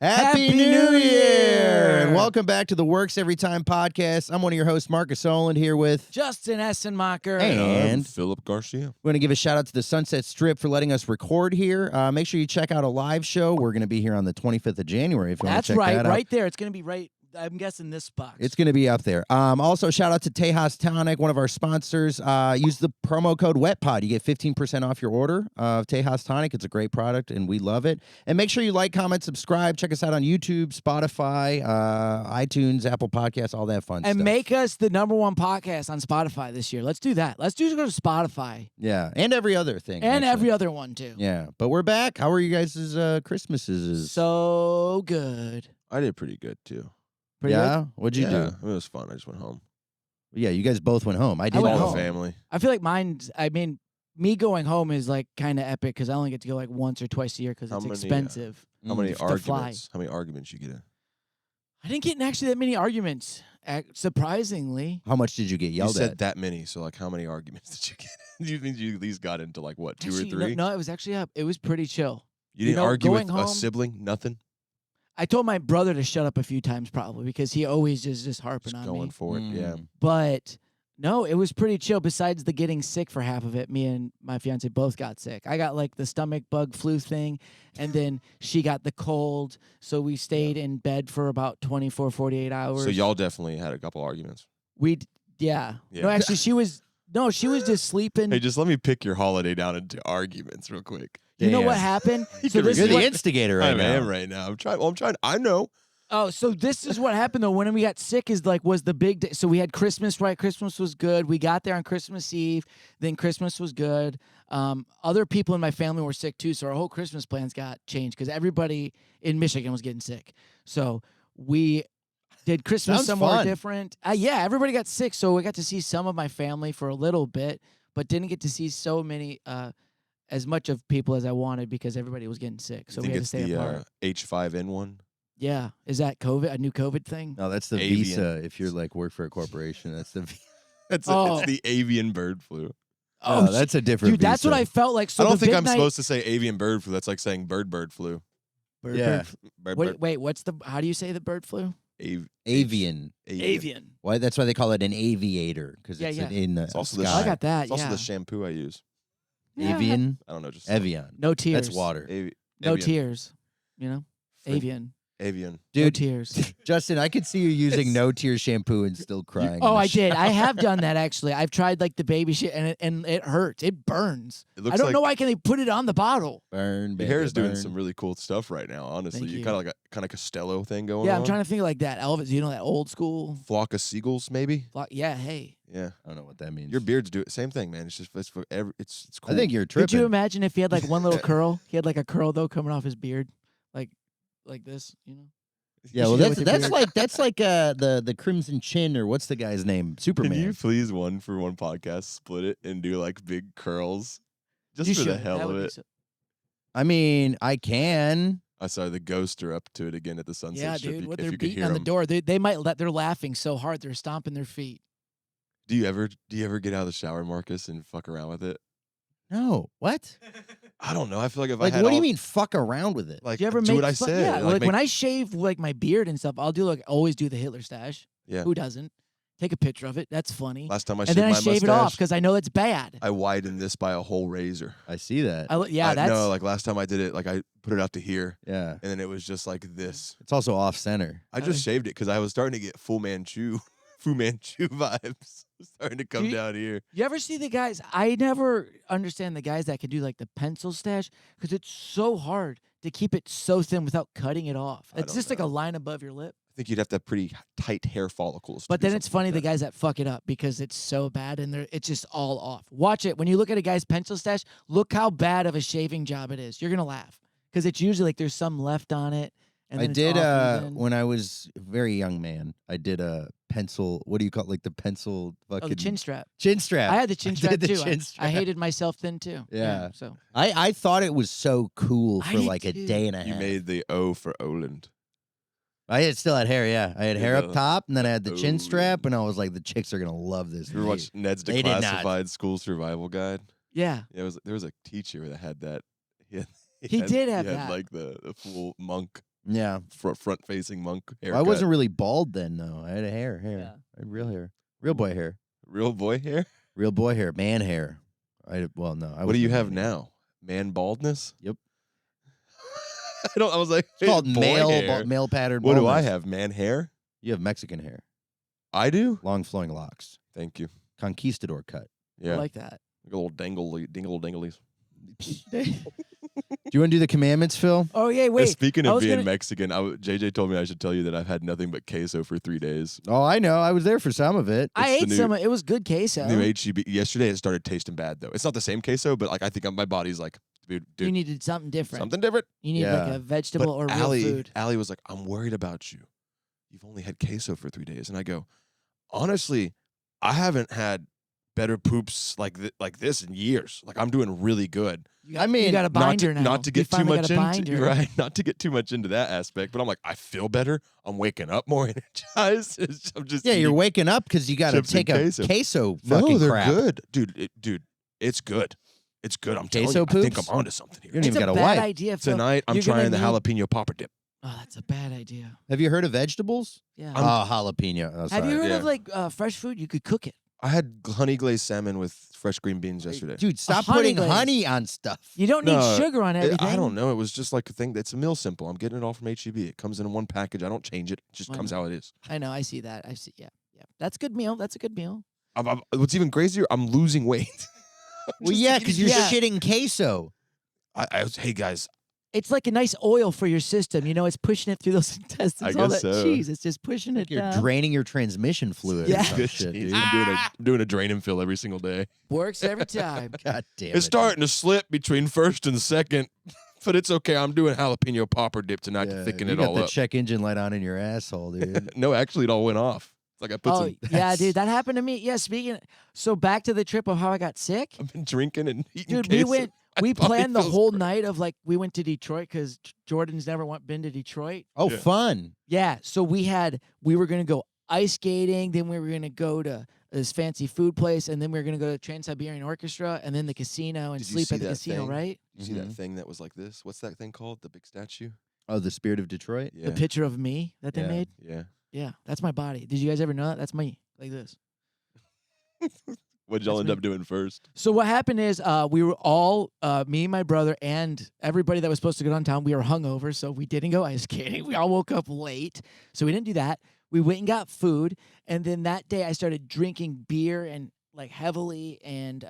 Happy New Year! And welcome back to the Works Every Time podcast. I'm one of your hosts, Markus here with Justin Essenmacher. And Philip Garcia. We're going to give a shout out to the Sunset Strip for letting us record here. Make sure you check out a live show. We're going to be here on the 25th of January if you want to check that out. That's right there. It's going to be right, I'm guessing this box. It's going to be up there. Also, shout out to TEJAS TONIC, one of our sponsors. Use the promo code WETPOD. You get 15% off your order of TEJAS TONIC. It's a great product, and we love it. And make sure you like, comment, subscribe. Check us out on YouTube, Spotify, iTunes, Apple Podcasts, all that fun stuff. And make us the #1 podcast on Spotify this year. Let's do that. Let's go to Spotify. Yeah, and every other thing. And actually. every other one, too. Yeah, but we're back. How are you guys' Christmases? So good. I did pretty good, too. Pretty yeah? What'd you do? It was fun. I just went home. Yeah, you guys both went home. I did went All home. the family. I feel like me going home is like kind of epic because I only get to go like once or twice a year because it's expensive. How many to fly. arguments? How many arguments you get in? I didn't get in actually that many arguments, surprisingly. How much did you get yelled You said at? that many, so like how many arguments did you get in? Do you think you at least got into like what, two Actually, or three? No, it was actually up. It was pretty chill. You didn't argue going with home, a sibling? Nothing? I told my brother to shut up a few times probably because he always just harping Just on going me. for it, yeah. But no, it was pretty chill. Besides the getting sick for half of it, me and my fiance both got sick. I got like the stomach bug flu thing, and then she got the cold. So we stayed in bed for about 24, 48 hours. So y'all definitely had a couple arguments. Yeah. Yeah. No, actually, she was just sleeping. Hey, just let me pick your holiday down into arguments real quick. You know Damn. what happened? You So could this You're is the what, instigator right I now. am right now. I'm trying. I know. Oh, so this is what happened though. When we got sick, was the big day. So we had Christmas, right? Christmas was good. We got there on Christmas Eve. Then Christmas was good. Other people in my family were sick too, so our whole Christmas plans got changed because everybody in Michigan was getting sick. So we did Christmas Sounds somewhere fun. different. Yeah, everybody got sick, so we got to see some of my family for a little bit, but didn't get to see so many. As much of people as I wanted because everybody was getting sick, so I we think had to it's stay the apart. H5N1. Yeah, is that COVID? A new COVID thing? No, that's the Avian. visa. If you're like work for a corporation, that's the. It's the avian bird flu. Oh, that's a different. Dude, that's what visa. I felt like. So I don't the think big I'm night- supposed to say avian bird flu. That's like saying bird flu. Bird, Yeah. Wait, what's the? How do you say the bird flu? Avian. Avian. Why? That's why they call it an aviator because it's Yeah. in the It's also the sky. I got that. It's also yeah. the shampoo I use. Yeah. Avian. I don't know, just Evian. No tears. That's water. No Avian. tears. You know, Frick. avian. Avian. No Dude, tears. Justin, I could see you using no tear shampoo and still crying. Oh, I did. I have done that actually. I've tried like the baby shit, and it hurts. It burns. It looks I don't like know why can they put it on the bottle. Burn, your baby, hair is doing burn. some really cool stuff right now. Honestly, Thank you you. kind of like a kind of Costello thing going on. Yeah, I'm trying to think like that. Elvis, you know that old school. Flock of seagulls, maybe. Yeah, hey. Yeah, I don't know what that means. your beards do it. Same thing, man. It's just it's for every. It's cool. I think you're Could tripping. you imagine if he had like one little curl? He had like a curl though coming off his beard, like this. You know. Yeah, You well, should do that's it with your beard. that's like the Crimson Chin or what's the guy's name? Superman. Can you please one podcast split it and do like big curls, just You for the should. hell That of would be it? so- I mean, I can. I saw the ghosts are up to it again at the Sunset Yeah, Strip. dude. What if they're you could beating hear on the them. door. They might let. They're laughing so hard they're stomping their feet. Do you ever get out of the shower, Marcus, and fuck around with it? No. What? I don't know. I feel like if Like, I had what do you all- mean fuck around with it? Like, Do you ever do make what I fun- said. Yeah, like, like make- when I shave like my beard and stuff, I'll do always do the Hitler stash. yeah. Who doesn't? Take a picture of it. That's funny. Last time I And shaved then I my shave mustache, it off because I know it's bad. I widened this by a whole razor. I see that. That's no. Like last time I did it, like I put it out to here, Yeah. and then it was just like this. It's also off center. I just shaved it because I was starting to get Fu Manchu vibes starting to come you- down here. You ever see the guys? I never understand the guys that can do like the pencil stash because it's so hard to keep it so thin without cutting it off. I It's don't just like a know. line above your lip. I think you'd have to have pretty tight hair follicles. to But do then it's something funny like the that. guys that fuck it up because it's so bad and it's just all off. Watch it. When you look at a guy's pencil stash, look how bad of a shaving job it is. You're gonna laugh because it's usually like there's some left on it. And I then it's did off even. when I was a very young man. I did a pencil. What do you call it? Like the pencil fucking Oh, the chin strap. chin strap. I had the chin I strap did the too. chin I strap. hated myself then too. Yeah. So I thought it was so cool I for did like a too. day and a You half. made the O for Oland. Still had hair, yeah. I had Yeah, hair up the- top, and then I had the chin Ooh. strap, and I was like, the chicks are gonna love this. You ever watched Ned's They did not. Declassified School Survival Guide? yeah. Yeah, there was a teacher that had that. He did have he had that. like the full monk Yeah. front-facing monk haircut. Well, I wasn't really bald then, though. I had a hair. Yeah. I had real hair. Real boy hair. Real boy hair? Real boy hair. Man hair. Well, no. What do you have now? Man baldness? Yep. I was like, It's called boy hair. male pattern What do I baldness. have? Man hair? You have Mexican hair. I do? Long flowing locks. Thank you. Conquistador cut. Yeah. I like that. Like a little dinglies. Do you want to do the commandments, Phil? Oh yeah, wait. Speaking I of was being gonna- Mexican, JJ told me I should tell you that I've had nothing but queso for 3 days. Oh, I know. I was there for some of it. I It's ate the some. It was good queso. New HEB. Yesterday it started tasting bad though. It's not the same queso, but like I think my body's like, dude, You needed something different. something different. You need like Yeah. a vegetable But or real Allie, food. Allie was like, I'm worried about you. You've only had queso for 3 days, and I go, honestly, I haven't had better poops like this in years. Like I'm doing really good. You got, I mean, you got a binder now. Not to You get too finally much got a binder. into right, not to get too much into that aspect, but I'm like, I feel better. I'm waking up more energized. I'm just Yeah, you're eating- waking up because you got to chips and take a queso. queso No, fucking they're crap. good, dude. It's good. It's good. I'm telling Queso you. I think poops? I'm onto something here. You don't It's even a got a bad wipe. idea. Phil. Tonight I'm You're gonna trying the need- jalapeno popper dip. Oh, that's a bad idea. Have you heard of vegetables? Yeah. Oh, jalapeno. Oh, Have sorry. you heard of yeah. like fresh food? You could cook it. I had honey glazed salmon with fresh green beans yesterday. Dude, stop honey putting glaze. honey on stuff. You don't need No, sugar on everything. I don't know. It was just like a thing. It's a meal simple. I'm getting it all from HEB. It comes in one package. I don't change it. It just Why comes not? how it is. I know. I see that. I see. Yeah. Yeah. That's a good meal. That's a good meal. What's even crazier, I'm losing weight. Well, yeah, because you're Yeah. shitting queso. Hey guys, It's like a nice oil for your system. You know, it's pushing it through those intestines. I All guess that so. cheese. It's just pushing it You're down. draining your transmission fluid. Yeah. Or some shit, dude. I'm doing a drain and fill every single day. Works every time. God damn it. It's starting to slip between first and second, but it's okay. I'm doing jalapeno popper dip tonight to thicken you it got all the up. check engine light on in your asshole, dude. No, actually, it all went off. It's like I put Oh some. yeah, dude, that happened to me. Yeah, so back to the trip of how I got sick. I've been drinking and eating. Dude, queso. we My body planned the feels whole great. night of like we went to Detroit because Jordan's never been to Detroit. Oh, Yeah. fun. Yeah, so we were gonna go ice skating, then we were gonna go to this fancy food place, and then we were gonna go to Trans Siberian Orchestra, and then the casino and Did you sleep see at the that casino, thing? right? You see Mhm. that thing that was like this? What's that thing called? The big statue? Oh, the spirit of Detroit? Yeah. The picture of me that they Yeah. made. Yeah. Yeah, that's my body. Did you guys ever know that? That's me, like this. What'd y'all That's end me. up doing first? So what happened is we were all me, my brother, and everybody that was supposed to go downtown. We were hungover, so we didn't go ice skating. We all woke up late, so we didn't do that. We went and got food, and then that day I started drinking beer and like heavily, and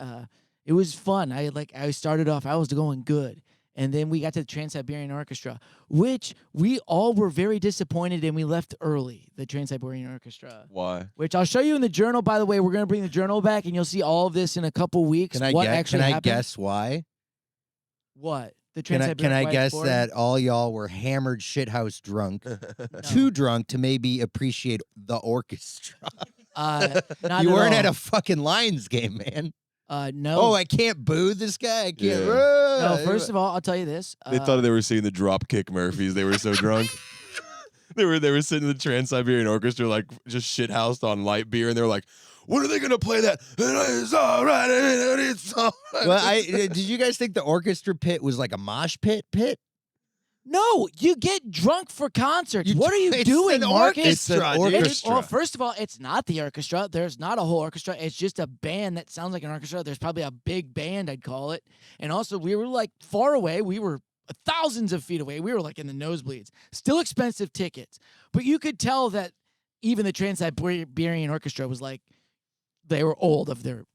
it was fun. I started off. I was going good. And then we got to the Trans Siberian Orchestra, which we all were very disappointed, and we left early. The Trans Siberian Orchestra, Why? which I'll show you in the journal. By the way, we're gonna bring the journal back, and you'll see all of this in a couple weeks. Can I, what guess, actually can I happened? guess why? What the Can Trans I, Siberian? can I why it's guess boring? that all y'all were hammered shithouse drunk, No. too drunk to maybe appreciate the orchestra? Not You weren't all. at a fucking Lions game, man. No. Oh, I can't boo this guy. I can't. Yeah. No, first of all, I'll tell you this. They thought they were seeing the Dropkick Murphys. They were so drunk. They were sitting in the Trans Siberian Orchestra like just shithoused on light beer, and they were like, "When are they gonna play that?" It's all right. It's all right. well, did you guys think the orchestra pit was like a mosh pit? no, you get drunk for concerts. What are you It's doing, an Marcus? orchestra, It's an dude. orchestra. Well, first of all, it's not the orchestra. There's not a whole orchestra. It's just a band that sounds like an orchestra. There's probably a big band, I'd call it. And also, we were like far away. We were thousands of feet away. We were like in the nosebleeds. Still expensive tickets. But you could tell that even the Trans Siberian Orchestra was like, they were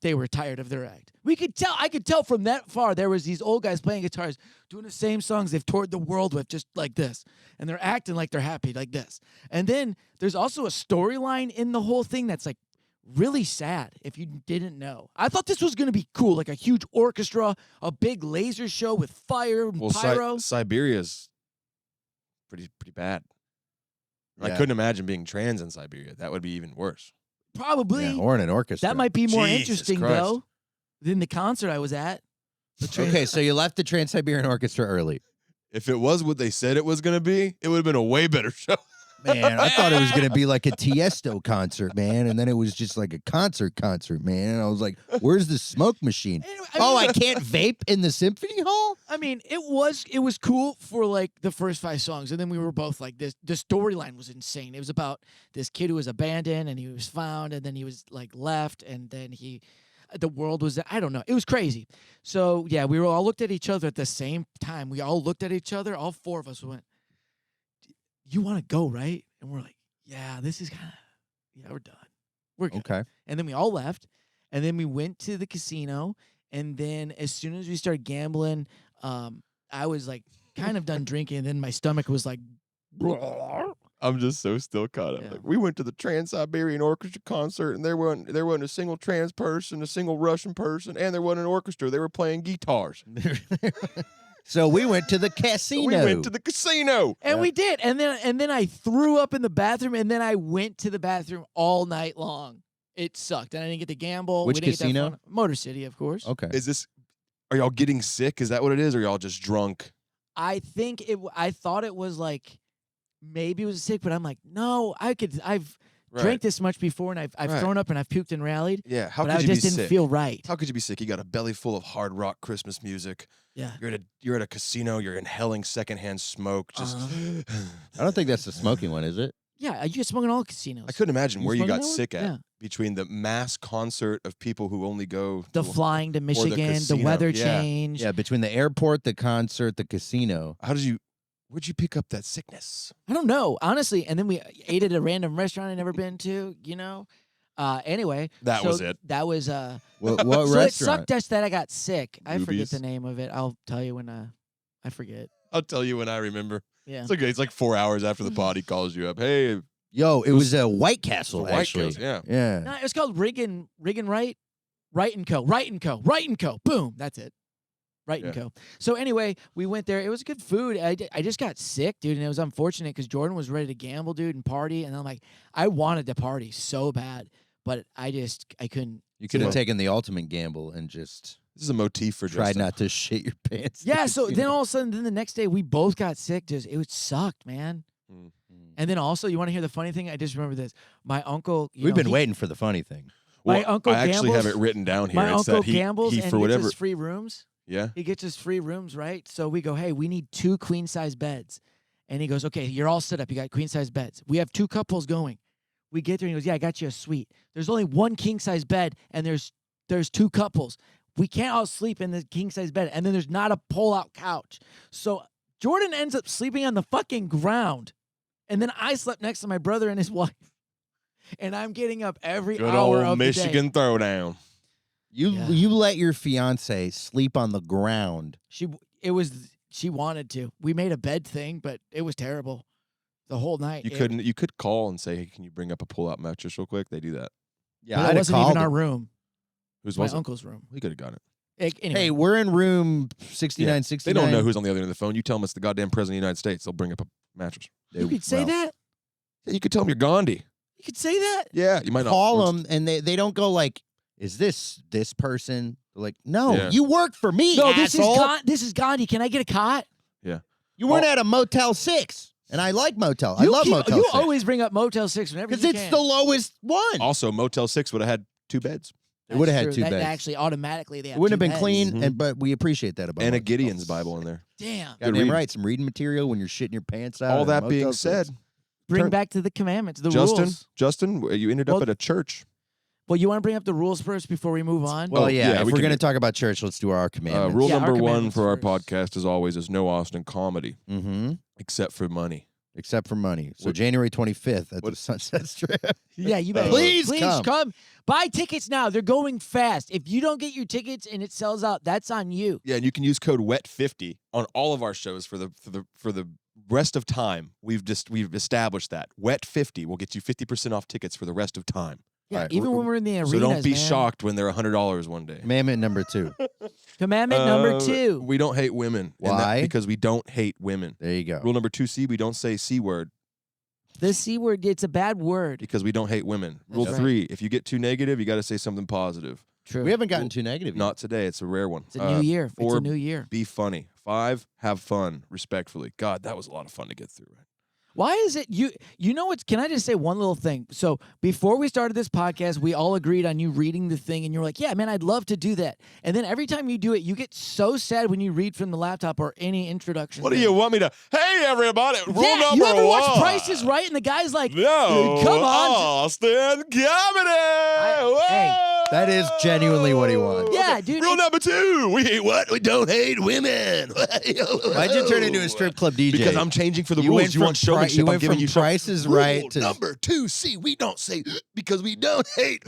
they were tired of their act. I could tell from that far there was these old guys playing guitars, doing the same songs they've toured the world with, just like this. And they're acting like they're happy, like this. And then there's also a storyline in the whole thing that's like really sad if you didn't know. I thought this was going to be cool, like a huge orchestra, a big laser show with fire and Well, pyro. Siberia's pretty bad. I Yeah. couldn't imagine being trans in Siberia. That would be even worse. Probably. Yeah, or in an orchestra. That might be more Jesus interesting, Christ. though, than the concert I was at. Okay, so you left the Trans Siberian Orchestra early. If it was what they said it was gonna be, it would have been a way better show. man. I thought it was gonna be like a Tiesto concert, man, and then it was just like a concert, man. And I was like, "Where's the smoke machine? Anyway, I can't vape in the symphony hall." I mean, it was cool for like the first 5 songs, and then we were both like this. The storyline was insane. It was about this kid who was abandoned, and he was found, and then he was like left, and then the world was, I don't know. It was crazy. So yeah, we all looked at each other at the same time. We all looked at each other. All 4 of us went, "You want to go, right?" And we're like, "Yeah, this is kind of, yeah, we're done. We're good." Okay. And then we all left, and then we went to the casino, and then as soon as we started gambling, I was like kind of done drinking, and then my stomach was like, I'm just so still caught up. Yeah. Like, we went to the Trans Siberian Orchestra concert, and there wasn't a single trans person, a single Russian person, and there wasn't an orchestra. They were playing guitars. So we went to the casino. We went to the casino. and we did, and then I threw up in the bathroom, and then I went to the bathroom all night long. It sucked, and I didn't get to gamble. Which we didn't casino? Get that fun. Motor City, of course. Okay. Are y'all getting sick? Is that what it is? Or are y'all just drunk? I think I thought it was like maybe it was sick, but I'm like, no, I've drank this much before, and I've Right. thrown up and I've puked and rallied. Yeah. How But could I you just be didn't sick? feel right. How could you be sick? You got a belly full of hard rock Christmas music. Yeah. You're at a casino. You're inhaling secondhand smoke. Just I don't think that's the smoking one, is it? Yeah, you get smoking all casinos. I couldn't imagine You where you smoking got that one? sick at Yeah. between the mass concert of people who only go The to- flying to Michigan, the casino. weather Yeah. change. Yeah, between the airport, the concert, the casino. Where'd you pick up that sickness? I don't know, honestly. And then we ate at a random restaurant I'd never been to, you know? Anyway. That so was it. That was, What so restaurant? it sucked us that I got sick. I forget Ruby's? the name of it. I'll tell you when I forget. I'll tell you when I remember. Yeah. It's okay. It's like 4 hours after the pod. He calls you up. Hey, Yo, it was a White Castle, White actually. Castle, yeah. Yeah. No, it was called Riggin Right? Right and Co. Boom. That's it. Right and Yeah. Co. So anyway, we went there. It was good food. I just got sick, dude, and it was unfortunate because Jordan was ready to gamble, dude, and party. And I'm like, I wanted to party so bad, but I couldn't. You could have Well- taken the ultimate gamble and just this is a motif for tried Justin. not to shit your pants. Yeah, so You then know? all of a sudden, then the next day, we both got sick. It sucked, man. Mm. And then also, you want to hear the funny thing? I just remember this. My uncle, We've been waiting for the funny thing. My Well, uncle I actually gambles- have it written down here. my It's uncle that gambles he and for gets whatever. us free rooms. Yeah. He gets us free rooms, right? So we go, hey, we need 2 queen size beds. And he goes, okay, you're all set up. You got queen size beds. We have 2 couples going. We get there and he goes, yeah, I got you a suite. There's only 1 king size bed and there's 2 couples. We can't all sleep in the king size bed. And then there's not a pull out couch. So Jordan ends up sleeping on the fucking ground. And then I slept next to my brother and his wife. And I'm getting up every Good hour old of the day. Michigan throwdown. Yeah. You let your fiance sleep on the ground. She wanted to. We made a bed thing, but it was terrible. The whole night. You could call and say, hey, can you bring up a pull-out mattress real quick? They do that. Yeah, But I'd it have wasn't called even our him. room. Whose My was it? uncle's room. We could have got it. Anyway. Hey, we're in room Yeah. 6969. They don't know who's on the other end of the phone. You tell them it's the goddamn president of the United States. They'll bring up a mattress. you could say that? Yeah, you could tell them you're Gandhi. You could say that? Yeah, you might not. Call them, and they don't go like, is this person? They're like, no, Yeah. you work for me, No, asshole. this is Gandhi. Can I get a cot? You weren't at a Motel 6, and I like Motel. I love Motel You 6. always bring up Motel 6 whenever you Because can. it's the lowest one. Also, Motel 6 would have had 2 beds. It would have That's had 2 true. That beds. Actually, automatically, they have It wouldn't have 2 been clean, beds. Mhm. but we appreciate that about And a Motel Gideon's 6. Bible in there. Damn. Good Goddamn reading. right, some reading material when you're shitting your pants out. All at a that being Motel said, 6. Bring Turn- back to the commandments, the Justin, rules. you ended Well- up at a church. Well, you want to bring up the rules first before we move on? Well, Oh, yeah, yeah, if we we're can going to do- talk about church, let's do our commandments. Rule Yeah, our number 1 commandments for our first. podcast, as always, is no Austin comedy, Mm-hmm. except for money. Except for money. So What- January 25th at the what- Sunset Strip. Yeah, you better. Please come. come. Buy tickets now. They're going fast. If you don't get your tickets and it sells out, that's on you. Yeah, and you can use code WET50 on all of our shows for the rest of time. We've established that WET50 will get you 50% off tickets for the rest of time. Yeah, Alright, even when we're in the arenas. So don't be man. shocked when they're $100 one day. Commandment number 2. Commandment number 2. We don't hate women. And Why? Because we don't hate women. There you go. Rule number 2C, we don't say C word The C word, it's a bad word. because we don't hate women. Rule That's 3, if you get too negative, you got to say something positive. True. We haven't gotten too negative yet. Not today. It's a rare one. It's a new year. It's or a new year. Be funny. 5, have fun, respectfully. God, that was a lot of fun to get through. Right? Why is it you know what's can I just say one little thing? So before we started this podcast, we all agreed on you reading the thing and you're like, yeah, man, I'd love to do that. And then every time you do it, you get so sad when you read from the laptop or any introduction. What do you want me to? Hey, everybody! Rule Yeah, number you ever one. watch Price is Right and the guy's like, No, come on. Austin comedy. hey, That is genuinely what he wants. Yeah, dude. Rule number 2: we hate what? We don't hate women. Why'd you turn into a strip club DJ? Because I'm changing for the You rules. went You from want showmanship? I'm went giving from you Price is Rule Right to number 2C. We don't say because we don't hate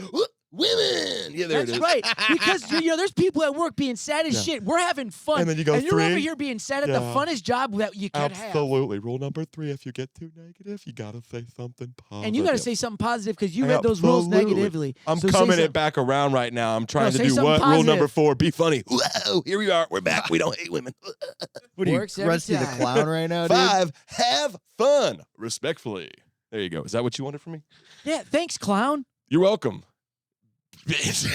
women. Yeah, there it That's is. right. Because there's people at work being sad as shit. We're having fun. And then you go you're 3. over here being sad at the Yeah. funnest job that you could have. Absolutely. Rule number 3: if you get too negative, you gotta say something positive. And you got to say something positive because you read those rules Absolutely. negatively. I'm So say coming something- it back around right now. I'm trying to say do something what? Rule positive. number 4: be funny. Whoa, here we are. We're back. We don't hate women. What are you, Works every Rusty the time. Clown right now, dude? 5: have fun. Respectfully. There you go. Is that what you wanted from me? Yeah, thanks, clown. You're welcome. Bitch.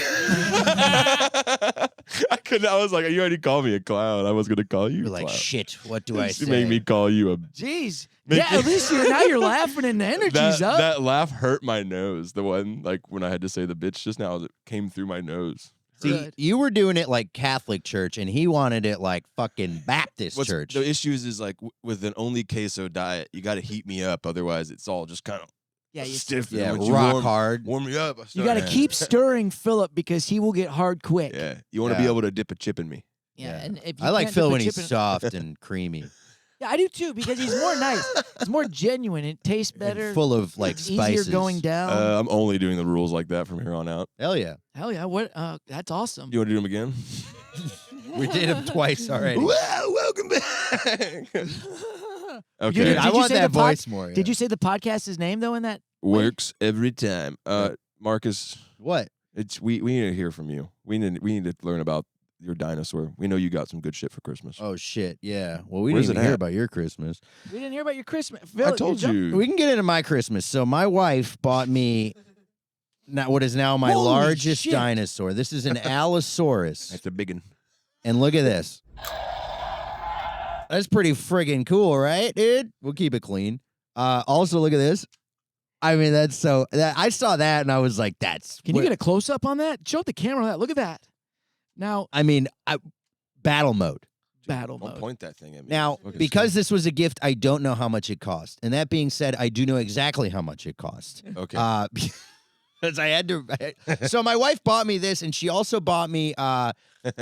I was like, you already called me a clown. I was gonna call you You're a like, clown. shit, what do I You say? made me call you a Jeez. Make Yeah, it- at least now you're laughing and the energy's up. That laugh hurt my nose. The one like when I had to say the bitch just now, it came through my nose. See, Good. you were doing it like Catholic church, and he wanted it like fucking Baptist church. The issues is like with an only queso diet, you got to heat me up. Otherwise, it's all just kind of Yeah, you, stiff. Yeah, And once you rock hard. Warm me up. I you start- got to keep stirring Philip because he will get hard quick. Yeah, you want to be Yeah. able to dip a chip in me. Yeah, and if you I like can't Phil dip a when he's chip in- soft and creamy, Yeah, I do too because he's more nice. He's more genuine. It tastes and better. full of like it's spices. easier going down. I'm only doing the rules like that from here on out. Hell yeah, Hell yeah! What? That's awesome. You want to do them again? we did him twice already. Wow, welcome back. Dude, Okay, did I you want say that the pod- voice more. Did yeah. you say the podcast's name though in that? works every time. Marcus, What? it's we need to hear from you. We need to learn about your dinosaur. We know you got some good shit for Christmas. Oh shit, yeah. Well, we Where's didn't it even hear at? about your Christmas. We didn't hear about your Christmas. I Phil, told jump- you. We can get into my Christmas. So my wife bought me what is now my Holy largest shit. dinosaur. This is an Allosaurus. That's a big one. And look at this. That's pretty friggin' cool, right, dude? We'll keep it clean. Also, look at this. I mean, that's so. I saw that and I was like, "That's." Can you get a close up on that? Show the camera that. Look at that. Now, I mean, battle mode. battle Don't mode. point that thing at me. Now, Look at because this this was a gift, I don't know how much it cost. And that being said, I do know exactly how much it cost. thing. Okay. Because I had to. So my wife bought me this, and she also bought me.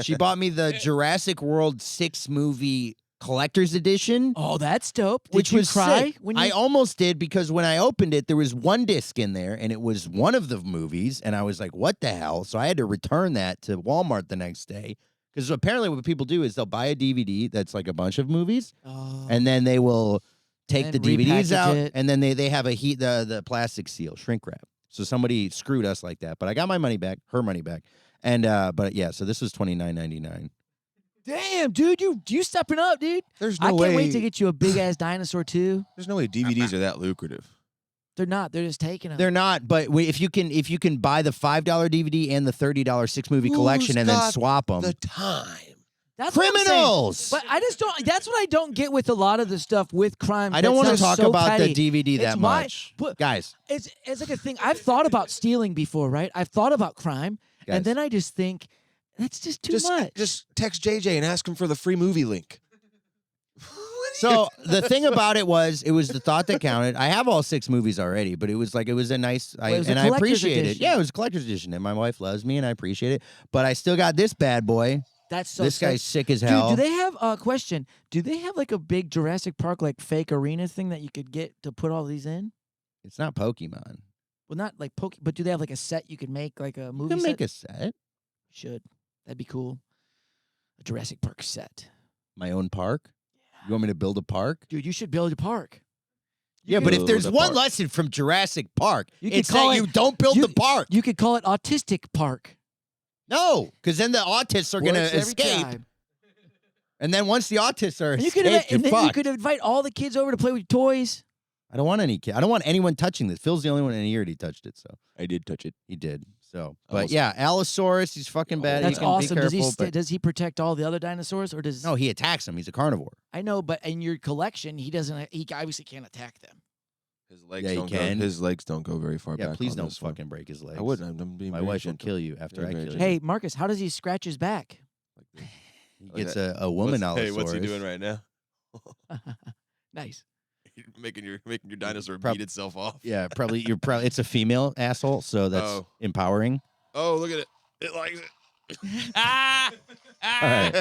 She bought me the Jurassic World 6 movie collector's edition. Oh, that's dope. Did Which you was cry sick. when you? I almost did because when I opened it, there was one disc in there, and it was one of the movies, and I was like, "What the hell?" So I had to return that to Walmart the next day because apparently what people do is they'll buy a DVD that's like a bunch of movies, Oh. and then they will take the And DVDs repackage out, it. and then they have a the plastic seal, shrink wrap. So somebody screwed us like that, but I got my money back, her money back, and but yeah, so this was $29.99. Damn, dude, you stepping up, dude. There's I no can't way. wait to get you a big ass dinosaur too. There's no way DVDs are that lucrative. They're not. They're just taking them. They're not, but if you can buy the $5 DVD and the $30 6-movie Who's collection and then got swap them. The time. That's what I'm saying. Criminals. But I just don't. That's what I don't get with a lot of the stuff with crime. I don't want want to talk about petty. the DVD It's that why- much, but- guys. It's like a thing. I've thought about stealing before, right? I've thought about crime, Guys. and then I just think that's just too much. Just text JJ and ask him for the free movie link. So the thing about it was the thought that counted. I have all 6 movies already, but it was a nice, Well, it was a and I collector's appreciate it. edition. Yeah, it was a collector's edition, and my wife loves me, and I appreciate it. But I still got this bad boy. That's so. This sick. guy's sick as Dude, hell. do they have a question? Do they have like a big Jurassic Park like fake arena thing that you could get to put all these in? It's not Pokemon. Well, not like but do they have like a set you could make like a You movie can set? make a set. Should. That'd be cool. A Jurassic Park set. My own park. You want me to build a park? Dude, you should build a park. Yeah, but if build there's a one park. lesson from Jurassic Park, You could it's call that it- you don't build you- the park. You could call it Autistic Park. No, because then the autists are going to Works every escape. time. And then once the autists are And you could escaped, you're and then you fucked. could invite all the kids over to play with toys. I don't want any kid. I don't want anyone touching this. Phil's the only one in here he touched it, so I did touch it. he did. So, but Almost. yeah, Allosaurus, he's fucking bad. That's he can awesome. Be Does careful, but does he protect all the other dinosaurs or does no, he attacks them. He's a carnivore. I know, but in your collection, he doesn't. He obviously can't attack them. His legs Yeah, you don't go. can. His legs don't go very far Yeah, back. please on don't this one. fucking break his legs. I wouldn't. I'm being My very wife will gentle. kill you after Very, I very kill you. gentle. Hey, Marcus, how does he scratch his back? Like this. He Like gets that. a woman Hey, what's he Allosaurus. doing right now? Nice. You're making your dinosaur Prob- beat itself off. Yeah, probably. It's a female asshole, so that's Oh. empowering. Oh, look at it. It likes it. All right.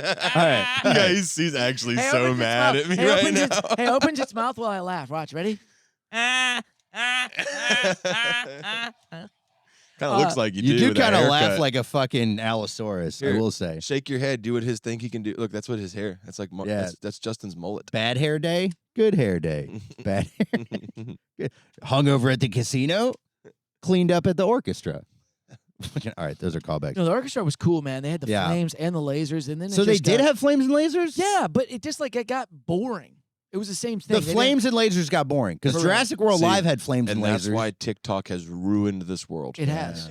Yeah, he's actually Hey, so opens its mad mouth. at me Hey, right opens now. its- hey, opens its mouth while I laugh. Watch, ready? Kind of looks like you, You do with that kind of laugh haircut. like a fucking Allosaurus. I Here. will say. Shake your head. Do what his think he can do. Look, that's what his hair. That's like Yeah. that's Justin's mullet. Bad hair day, good hair day. Bad hair. Hungover at the casino, cleaned up at the orchestra. All right, those are callbacks. No, the orchestra was cool, man. They had the Yeah. flames and the lasers, and then So it they just did got- have flames and lasers? Yeah, but it just like it got boring. It was the same thing. The They flames and lasers got boring because For real. Jurassic World See, Live had flames and And that's lasers. why TikTok has ruined this world. didn't- It has.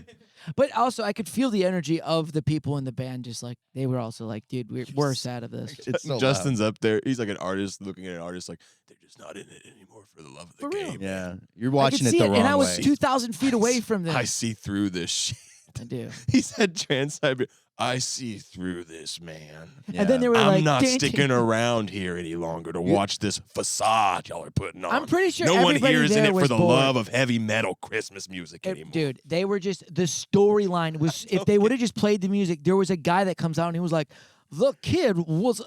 But also, I could feel the energy of the people in the band. Just like they were also like, dude, we're sad of this. It's so Justin's up there. He's like an artist looking at an artist like they're just not in it anymore for the love of the For real. game. Yeah, you're I watching could it see the it, wrong and I was way. 2,000 feet away from them. I see through this shit. I do. He said Trans Siberian. I see through this, man. Yeah. And then they were I'm like, not "Dang, sticking around here any longer to watch this facade y'all are putting on. I'm pretty sure no one everybody here is in there it for was the bored. love of heavy metal Christmas music anymore. Dude, they were just the storyline was. If they would have just played the music, there was a guy that comes out and he was like, "The kid was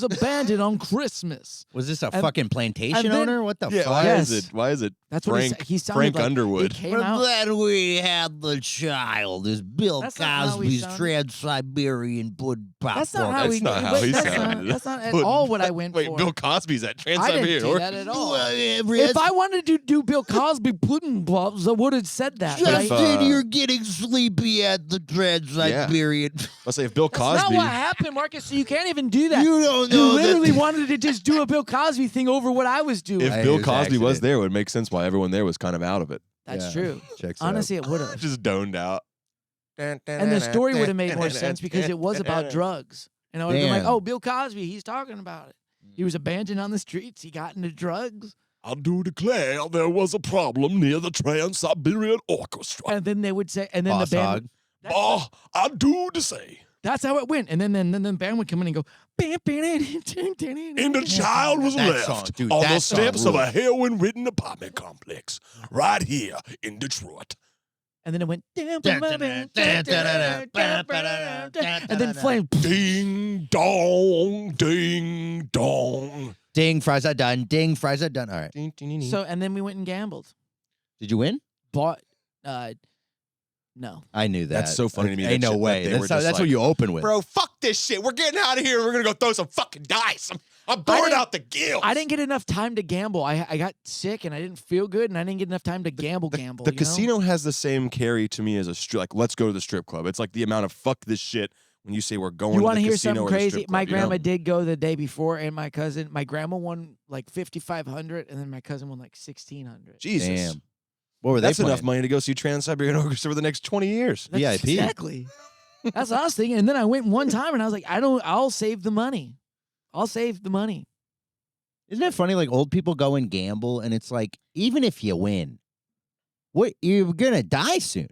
abandoned on Christmas." Was this a And- fucking plantation and then- owner? What the Yeah, fuck? why Yes. is it? Why is it? That's what Frank, he sounded Frank like. Underwood. He came out. then we had the child, is Bill That's not how he sounded. Trans-Siberian Bud That's not how That's he. not how he that's sounded. Not, that's not at all what I went Wait, for. Bill Cosby's at Trans I didn't Siberian do that Orchestra. at all. If I wanted to do Bill Cosby pudding blobs, I would have said that. Justin, right? you're getting sleepy at the Trans-Siberian. Let's say if Bill That's not Cosby. what happened, Marcus. So you can't even do that. You don't You know literally that. wanted to just do a Bill Cosby thing over what I was doing. If Hey, it Bill was Cosby was accident. there, it would make sense why everyone there was kind of out of it. That's Yeah. true. Checks out. Honestly, it would have. Just doned out. And the story would have made more sense because it was about drugs. And I would have been like, Damn. oh, Bill Cosby, he's talking about it. He was abandoned on the streets. He got into drugs. I do declare there was a problem near the Trans Siberian Orchestra. And then they would say, and then Boss the band. hog. Oh, I do to say. That's how it went. And then the band would come in and go, And the child was That left song, dude, on that the song steps of a rules. heroin-ridden apartment complex right here in Detroit. And then it went, and then flame. Ding dong, ding dong. Ding, fries are done. Ding, fries are done. All right. So, and then we went and gambled. Did you win? Bought, no. I knew that. That's so funny to me, Ain't that no shit, way. that they were That's just what like, you open with. Bro, fuck this shit. We're getting out of here. We're gonna go throw some fucking dice. I'm bored didn't- out the gills. I didn't get enough time to gamble. I got sick and I didn't feel good and I didn't get enough time to gamble. The you know? casino has the same carry to me as a strip. Like, let's go to the strip club. It's like the amount of fuck this shit when you say we're going You to want the to hear casino something or the crazy? strip club, My you know? grandma did go the day before, and my cousin. My grandma won like 5,500, and then my cousin won like 1,600. Jesus. Damn. What were they That's enough playing? money to go see Trans Siberian Orchestra for the next 20 years. That's VIP. Exactly. That's what I was thinking. And then I went one time, and I was like, I'll save the money. I'll save the money. Isn't it funny? Like old people go and gamble, and it's like, even if you win, what you're gonna die soon.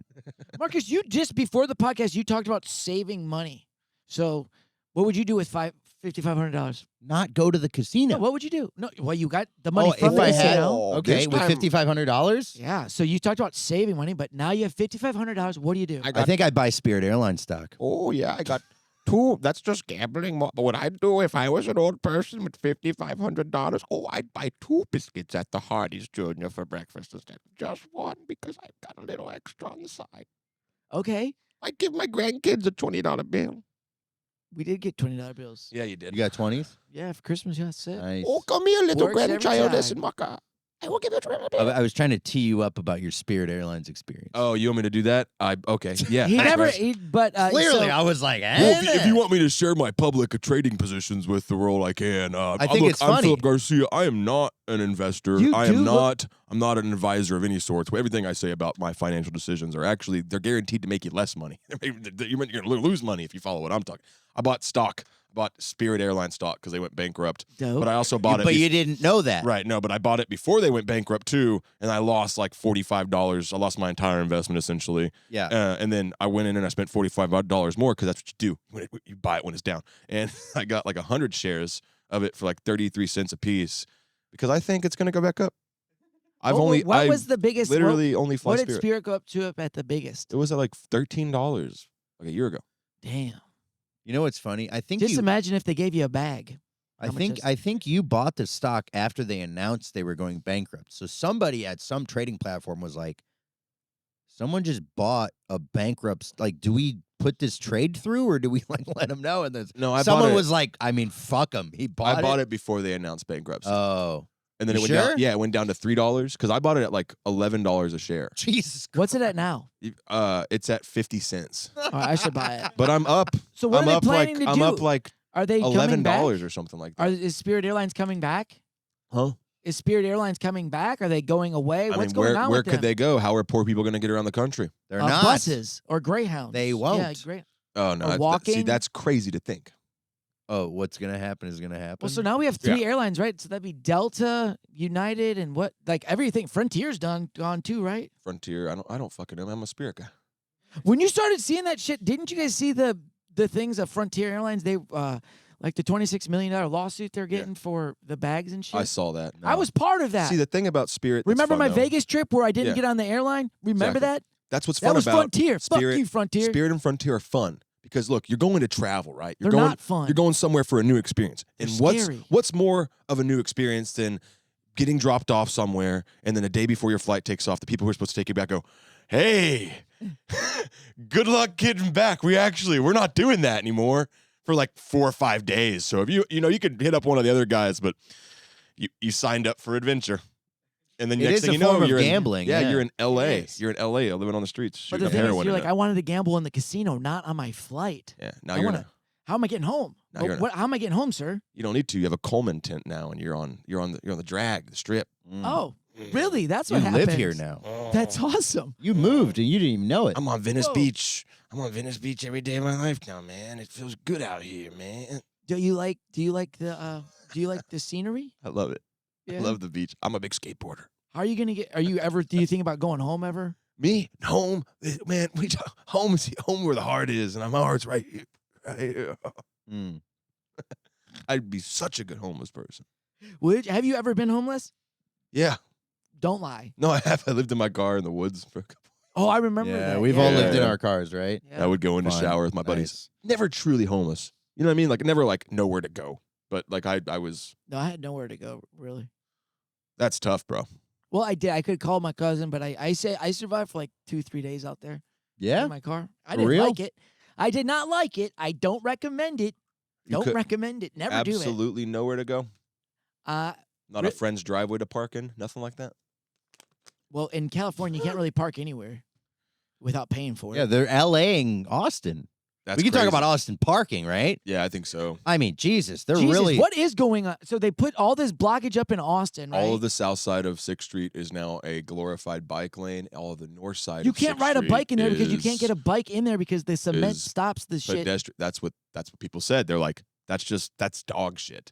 Marcus, you just before the podcast, you talked about saving money. So, what would you do with $5,500? Not go to the casino. No, what would you do? No, well, you got the money Oh, from if the I had casino. okay This with time- $5,500, Yeah. So you talked about saving money, but now you have $5,500. What do you do? I think I'd buy Spirit Airlines stock. Oh, yeah, I got two. That's just gambling. But what I'd do if I was an old person with $5,500, oh, I'd buy 2 biscuits at the Hardee's Jr. for breakfast instead of just one because I've got a little extra on the side. Okay. I'd give my grandkids a $20 bill. We did get $20 bills. Yeah, you did. You got 20s? Yeah, for Christmas, yeah, that's it. Nice. Oh, come here, little Works every grandchild. time. Listen, Maka. I will give you a $20 bill. I was trying to tee you up about your Spirit Airlines experience. Oh, you want me to do that? Okay. Yeah. He thanks, never, Bryce. but Clearly, so- I was like, Well, if you want me to share my public trading positions with the world, I can. I think look, it's I'm funny. Philip Garcia. I am not an investor. You I do am look- not. I'm not an advisor of any sort. Everything I say about my financial decisions are actually they're guaranteed to make you less money. You're going to lose money if you follow what I'm talking. I bought stock. bought Spirit Airlines stock because they went bankrupt. Dope. But I also bought it. But you didn't know that. Right, no, but I bought it before they went bankrupt too, and I lost like $45. I lost my entire investment essentially. Yeah. And then I went in and I spent $45 more because that's what you do. You buy it when it's down. And I got like 100 shares of it for like 33 cents a piece because I think it's going to go back up. What was the biggest? Literally only fly What did Spirit. Spirit go up to at the biggest? It was at like $13 like a year ago. Damn. You know what's funny? I think Just you, imagine if they gave you a bag. I How much think is- I think you bought the stock after they announced they were going bankrupt. So somebody at some trading platform was like, someone just bought a bankrupt. Like, do we put this trade through or do we like let them know? And then No, I someone bought it. was like, I mean, fuck him. He bought I bought it before they announced bankruptcy. Oh, and then you it went sure? down. Yeah, it went down to $3 because I bought it at like $11 a share. Jesus. What's it at now? It's at 50 cents. All right, I should buy it. But I'm up. So what I'm are they up planning like to I'm do? up like Are they coming back? $11 or something like that. Is Spirit Airlines coming back? Huh? Is Spirit Airlines coming back? Are they going away? I What's mean, going on where with could them? they go? How are poor people going to get around the country? They're not. Buses or Greyhounds? They Yeah, won't. Oh no! Or see, walking? that's crazy to think. Oh, what's gonna happen is gonna happen. Well, so now we have 3 airlines, right? So that'd be Delta, United, and what? Like everything. Frontier's gone too, right? Frontier. I don't fucking know. I'm a Spirit guy. When you started seeing that shit, didn't you guys see the things of Frontier Airlines? They like the $26 million lawsuit they're getting for the bags and shit. I saw that. I was part of that. See, the thing about Spirit. that's Remember fun, my though, Vegas trip where I didn't Yeah. get on the airline? Remember Exactly. that? That's what's That fun was about Frontier. Spirit. Fuck you, Frontier. Spirit and Frontier are fun because look, you're going to travel, right? You're They're going, not fun. You're going somewhere for a new experience. And They're scary. what's more of a new experience than getting dropped off somewhere and then a day before your flight takes off, the people who are supposed to take you back go, "Hey, good luck getting back. We're not doing that anymore for like 4 or 5 days. So if you could hit up one of the other guys, but you signed up for adventure." And then It next is thing a you know, form of you're gambling, Yeah, yeah. you're in L.A. is. You're in L.A. living on the streets. But shooting the thing is, heroin you're in like, it. I wanted to gamble in the casino, not on my flight. Yeah, now I you're. wanna- How am I getting home? Now you're in a- How am I getting home, sir? You don't need to. You have a Coleman tent now, and you're on the drag, the strip. Oh, really? That's you what happens. live here now. That's awesome. You moved and you didn't even know it. I'm on Venice Whoa. Beach. I'm on Venice Beach every day of my life now, man. It feels good out here, man. Do you like the scenery? I love it. Yeah. I love the beach. I'm a big skateboarder. How are you gonna get? Do you think about going home ever? Me, home, man. Home is where the heart is, and my heart's right here. Right here. Mm. I'd be such a good homeless person. Have you ever been homeless? Yeah. Don't lie. No, I have. I lived in my car in the woods for a couple. Oh, I remember Yeah, that. we've all Yeah. lived in our cars, right? Yeah. I would go in the Fun. shower with my buddies. Nice. Never truly homeless. You know what I mean? Like never like nowhere to go. But like I was. No, I had nowhere to go. Really. That's tough, bro. Well, I did. I could call my cousin, but I survived for like 2-3 days out there Yeah. in my car. I For didn't real? like it. I did not like it. I don't recommend it. You Don't could- recommend it. Never do it. Absolutely nowhere to go. Uh, Not Re- a friend's driveway to park in. Nothing like that. well, in California, you can't really park anywhere without paying for it. Yeah, they're LAing Austin. That's we can talk crazy. about Austin parking, right? Yeah, I think so. I mean, Jesus, they're Jesus, really. what is going on? So they put all this blockage up in Austin, right? All of the south side of 6th Street is now a glorified bike lane. All of the north side You of can't 6th ride a Street bike in there because you can't is get a bike in there because the cement is stops the shit. pedestrian. That's what people said. They're like, that's dog shit.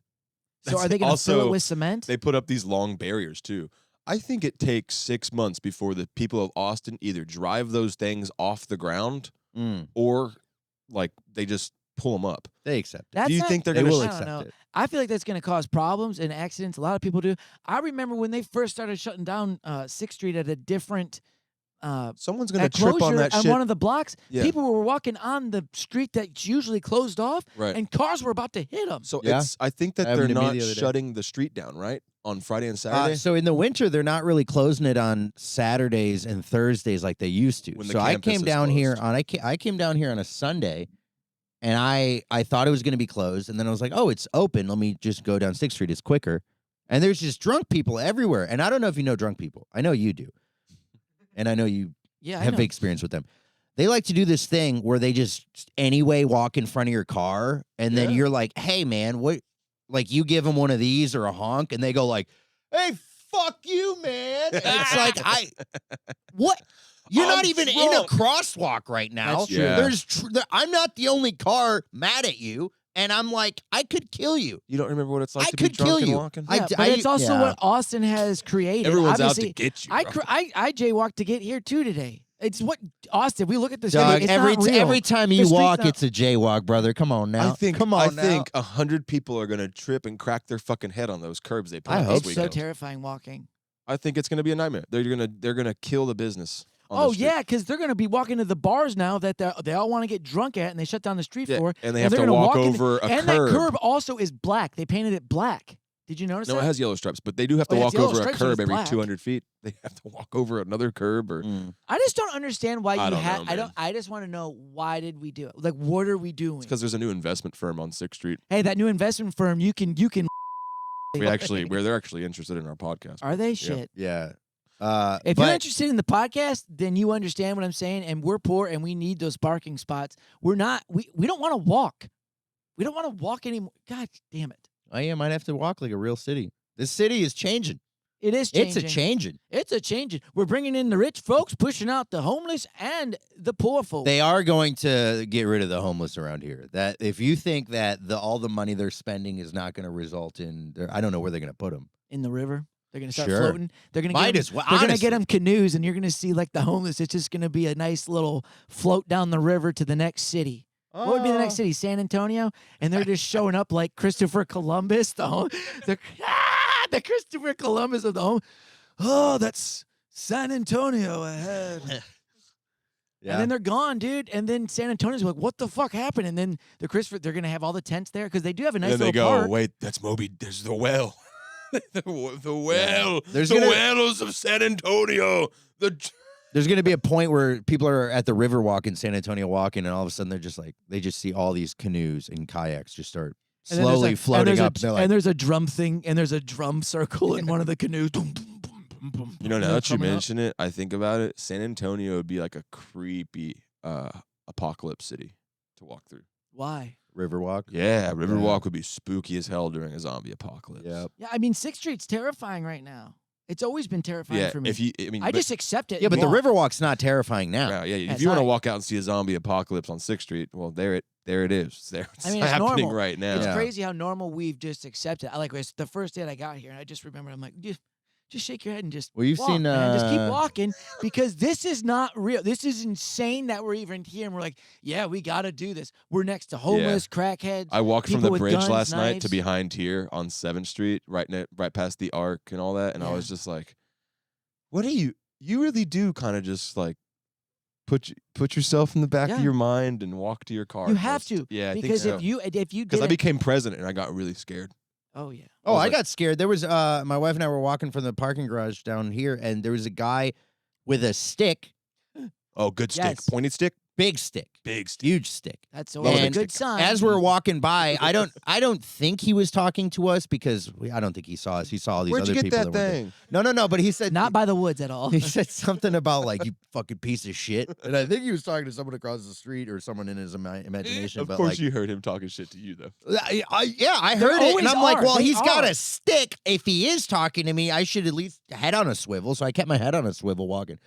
So are they going to fill Also, it with cement? They put up these long barriers too. I think it takes 6 months before the people of Austin either drive those things off the ground Mm, or like they just pull them up. they accept it. That's Do you not- think they're They going will I to don't accept know. it. I feel like that's going to cause problems and accidents. A lot of people do. I remember when they first started shutting down 6th Street at a different Someone's going to at trip on closure that on shit. one of the blocks. Yeah. People were walking on the street that's usually closed off, Right. and cars were about to hit them. So Yeah. I think that Happened they're to me not the other day. shutting the street down, right? On Friday and Saturday. So in the winter, they're not really closing it on Saturdays and Thursdays like they used to. When the So I campus came is down here closed. I came down here on a Sunday, and I thought it was going to be closed, and then I was like, oh, it's open. Let me just go down 6th Street. It's quicker. And there's just drunk people everywhere. And I don't know if you know drunk people. I know you do, and I know you Yeah, I have know. experience with them. They like to do this thing where they just anyway walk in front of your car, and then Yeah. you're like, "Hey, man, what?" Like you give them one of these or a honk, and they go like, "Hey, fuck you, man!" And it's like what? You're I'm not even in a drunk. crosswalk right now. That's true. Yeah. I'm not the only car mad at you. And I'm like, I could kill you. You don't remember what it's like I to be could drunk kill and you. walking? Yeah, but it's also what Austin has created. Everyone's out Obviously, to get you. I bro. jaywalked to get here too today. It's what Austin. We look at this. Dog, it's every not real. every time you The street's walk, not- it's a jaywalk, brother. Come on now. Come on I think 100 people are gonna trip and crack their fucking head on those curbs they put I up hope this It's so weekend. terrifying walking. I think it's gonna be a nightmare. They're gonna kill the business. On Oh the street. yeah, because they're gonna be walking to the bars now that they all want to get drunk at, and they shut down the street Yeah, for. and they have they're to gonna walk in- over a and curb. that curb also is black. They painted it black. Did you notice No, that? it has yellow stripes, but they do have to Oh, yeah, walk it's yellow over a stripes, but curb it's every black. 200 feet. They have to walk over another curb, or I just don't understand why I you don't had. know, man. I just want to know why did we do it? Like, what are we doing? because there's a new investment firm on 6th Street. Hey, that new investment firm, you can. They're actually interested in our podcast. Are they shit? Yeah. If but you're interested in the podcast, then you understand what I'm saying. And we're poor, and we need those parking spots. We're not. We don't want to walk. We don't want to walk anymore. God damn it! I might have to walk like a real city. This city is changing. It is changing. It's a changing. It's a changing. We're bringing in the rich folks, pushing out the homeless and the poor folks. They are going to get rid of the homeless around here. That if you think that all the money they're spending is not going to result in, I don't know where they're going to put them. in the river. They're gonna start Sure. floating. They're gonna Might get as them, well, they're gonna honestly. get them canoes, and you're gonna see like the homeless. It's just gonna be a nice little float down the river to the next city. What would be the next city? San Antonio? And they're just showing up like Christopher Columbus, the Christopher Columbus of the home. Oh, that's San Antonio ahead. Yeah. And then they're gone, dude. And then San Antonio's like, what the fuck happened? And then they're gonna have all the tents there because they do have a nice and then they little go, park. wait, that's Moby. There's the well. the well. There's the gonna- wells of San Antonio. There's going to be a point where people are at the river walk in San Antonio walking, and all of a sudden they're just like, they just see all these canoes and kayaks just start And then there's slowly like- floating and up. there's They're a, like, and there's a drum thing, and there's a drum circle in one of the canoes. Boom, boom, boom, boom, boom, You know, and now they're that you coming up. mention it, I think about it. San Antonio would be like a creepy apocalypse city to walk through. Why? river walk. Yeah, Riverwalk Yeah. would be spooky as hell during a zombie apocalypse. Yep. Yeah, I mean, 6th Street's terrifying right now. It's always been terrifying Yeah, for me. if you, I mean, I just accept it. Yeah, and but the walk. river walk's not terrifying now. yeah, At if you want to night. walk out and see a zombie apocalypse on 6th Street, well, there it is. It's there. It's I mean, it's happening normal. right now. It's Yeah. crazy how normal we've just accepted. I like it's the first day that I got here, and I just remember I'm like, just shake your head and just Well, you've walk, seen, man. Just keep walking because this is not real. This is insane that we're even here and we're like, yeah, we got to do this. We're next to homeless, crackheads. I walked from people the with bridge guns, last night to knives. behind here on 7th Street, right past the Arc and all that, and I Yeah. was just like, "What do you really do?" Kind of just like put yourself in the back Yeah. of your mind and walk to your car. You have to, yeah, I think because so. if you Because did I it, became president and I got really scared. oh yeah, Oh, I was I like- got scared. There was my wife and I were walking from the parking garage down here, and there was a guy with a stick, Oh, good stick, Yes. pointed stick, big stick, big stick. huge stick. that's always a And good sign. As we're walking by, I don't think he was talking to us because I don't think he saw us. He saw all these Where'd other you get people. that were there. thing? No. But he said not by the woods at all. He said something about like you fucking piece of shit, and I think he was talking to someone across the street or someone in his imagination. Of but course, like, you heard him talking shit to you though. I There heard it, and always I'm like, are. well, They he's got are. a stick. If he is talking to me, I should at least head on a swivel. So I kept my head on a swivel walking.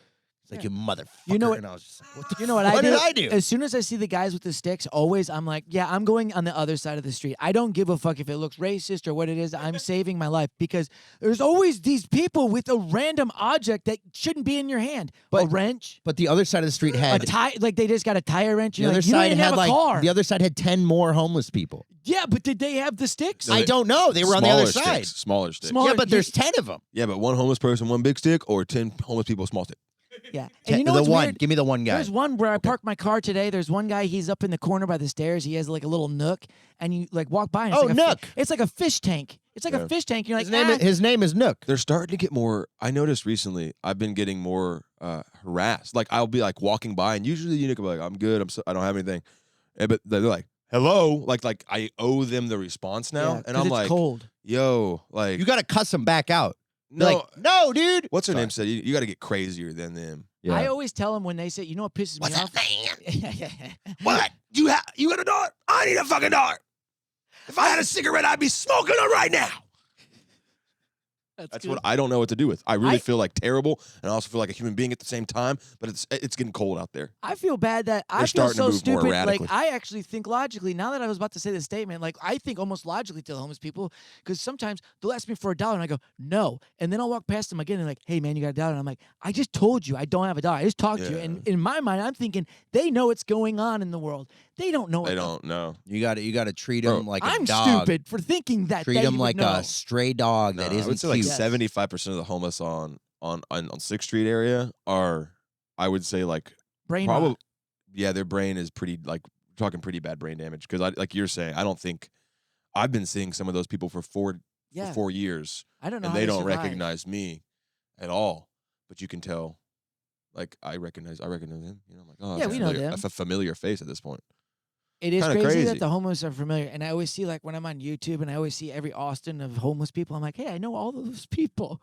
It's like, you motherfucker. You know what- And I was just like, what the You know what fuck I do? did I do? As soon as I see the guys with the sticks, always I'm like, yeah, I'm going on the other side of the street. I don't give a fuck if it looks racist or what it is. I'm saving my life because there's always these people with a random object that shouldn't be in your hand. A But- wrench, But the other side of the street a had tire, like they just got a tire wrench. the You're other like, you don't side even had have a like car. the other side had 10 more homeless people. Yeah, but did they have the sticks? No, I don't know. They were on the other Smaller side. sticks, smaller sticks. Smaller- Yeah, but there's 10 of them. Yeah, but one homeless person, one big stick, or 10 homeless people, small stick. Yeah. And you know the what's one. weird? Give me the one guy. There's one where I parked my car today. There's one guy. He's up in the corner by the stairs. He has like a little nook, and you like walk by. And it's Oh, like Nook. It's like a fish tank. It's like Yeah. a fish tank. You're like, His name is Nook. They're starting to get more. I noticed recently, I've been getting more harassed. Like I'll be like walking by, and usually you know, like I'm good. I don't have anything. But they're like, hello, like I owe them the response now, Yeah, and 'cause I'm it's like, cold. yo, like You got to cuss him back out. Be no. like, no, dude. What's her Sorry. name said? You got to get crazier than them. I always tell them when they say, you know what pisses me off? What? You got a dollar? I need a fucking dollar. If I had a cigarette, I'd be smoking it right now. That's good. what I don't know what to do with. I really I- feel like terrible, and I also feel like a human being at the same time. But it's getting cold out there. I feel bad that I They're feel starting to so move more stupid. Like radically. I actually think logically. Now that I was about to say this statement, like I think almost logically to the homeless people, because sometimes they'll ask me for $1 and I go no, and then I'll walk past them again and like, hey man, you got $1? And I'm like, I just told you I don't have $1. I just talked to you, and in my mind, I'm thinking they know what's going on in the world. They don't know. They don't know. You got to treat Bro, them like a I'm dog. stupid for thinking that. Treat they them would like know. a stray dog that No, I isn't would say like cute. Yes. 75% of the homeless on 6th Street area are, I would say like brain probably, rot. yeah, their brain is pretty like talking pretty bad brain damage because like you're saying, I don't think I've been seeing some of those people for 4 years I don't know. and how they don't survive. recognize me at all, but you can tell. Like I recognize him. You know, I'm like, oh, Yeah, that's we know familiar, them. a familiar face at this point. It is Kinda crazy, crazy. that the homeless are familiar. And I always see, like, when I'm on YouTube and I always see every Austin of homeless people, I'm like, hey, I know all those people.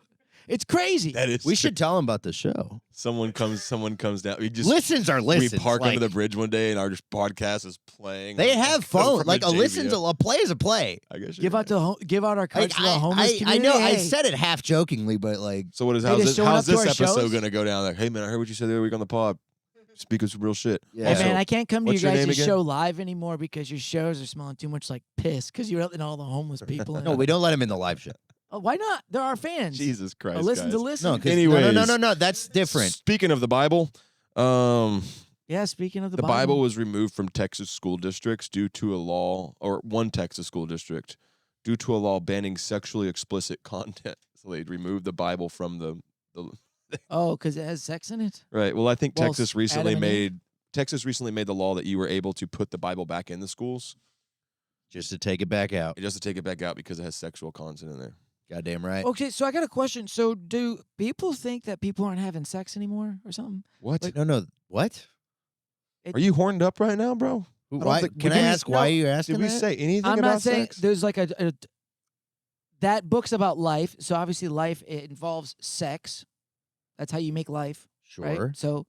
It's crazy. That is. We should tell them about the show. Someone comes down. We just Listens are listens. We park like, under the bridge one day and our just podcast is playing. They on- have from phone. the Like a listen's JVO. a play is a play. I guess give you're out right. give out our cards to the homeless I community. know. I Hey. said it half jokingly, but like, So what is Hey, how's just this, showing how's up to this our episode shows? gonna go down? Like, hey man, I heard what you said the other week on the pod. Speaking some real shit. Yeah. Hey man, I can't come to what's you your name guys' again? show live anymore because your shows are smelling too much like piss because you're letting all the homeless people in. no, we don't let them in the live show. Oh, why not? They're our fans. Jesus Christ, Oh, listen guys. to listen. No, 'cause- no, Anyways. no. That's different. Speaking of the Bible, Yeah, speaking of the the Bible was removed from Texas school districts due to a law, or one Texas school district, due to a law banning sexually explicit content. So they removed the Bible from the Oh, because it has sex in it? right. Well, I think Well, Texas recently Adam and Eve? made the law that you were able to put the Bible back in the schools, Just to take it back out. just to take it back out because it has sexual content in there. Goddamn right. Okay, so I got a question. So do people think that people aren't having sex anymore or something? What? Like- No. What? Are you horned up right now, bro? don't Why? think- Can I did we- ask why you're asking Did we that? say anything I'm about not saying sex? there's like a that book's about life. So obviously life, it involves sex. That's how you make life, right? Sure. So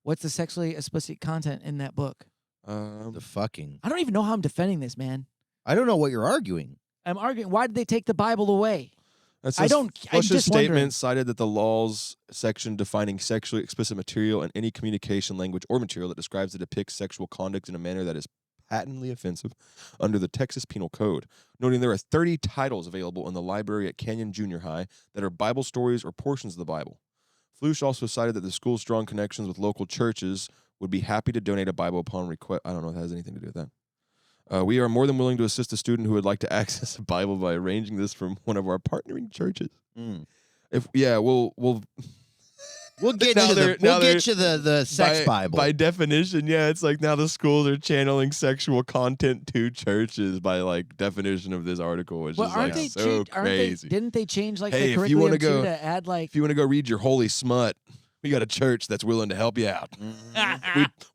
what's the sexually explicit content in that book? The fucking. I don't even know how I'm defending this, man. I don't know what you're arguing. I'm arguing, why did they take the Bible away? That I says don't- I'm Flush's just wondering. statement cited that the laws section defining sexually explicit material and any communication language or material that describes or depicts sexual conduct in a manner that is patently offensive under the Texas Penal Code, noting there are 30 titles available in the library at Canyon Junior High that are Bible stories or portions of the Bible. Flush also cited that the school's strong connections with local churches would be happy to donate a Bible upon request. I don't know if that has anything to do with that. We are more than willing to assist a student who would like to access a Bible by arranging this from one of our partnering churches. We'll get Now you they're- the we'll now get you the sex Bible. By definition, yeah, it's like now the schools are channeling sexual content to churches by like definition of this article, which Well, is aren't like they so crazy. didn't they change like Hey, the if you wanna curriculum too go- to add like If you want to go read your holy smut, we got a church that's willing to help you out.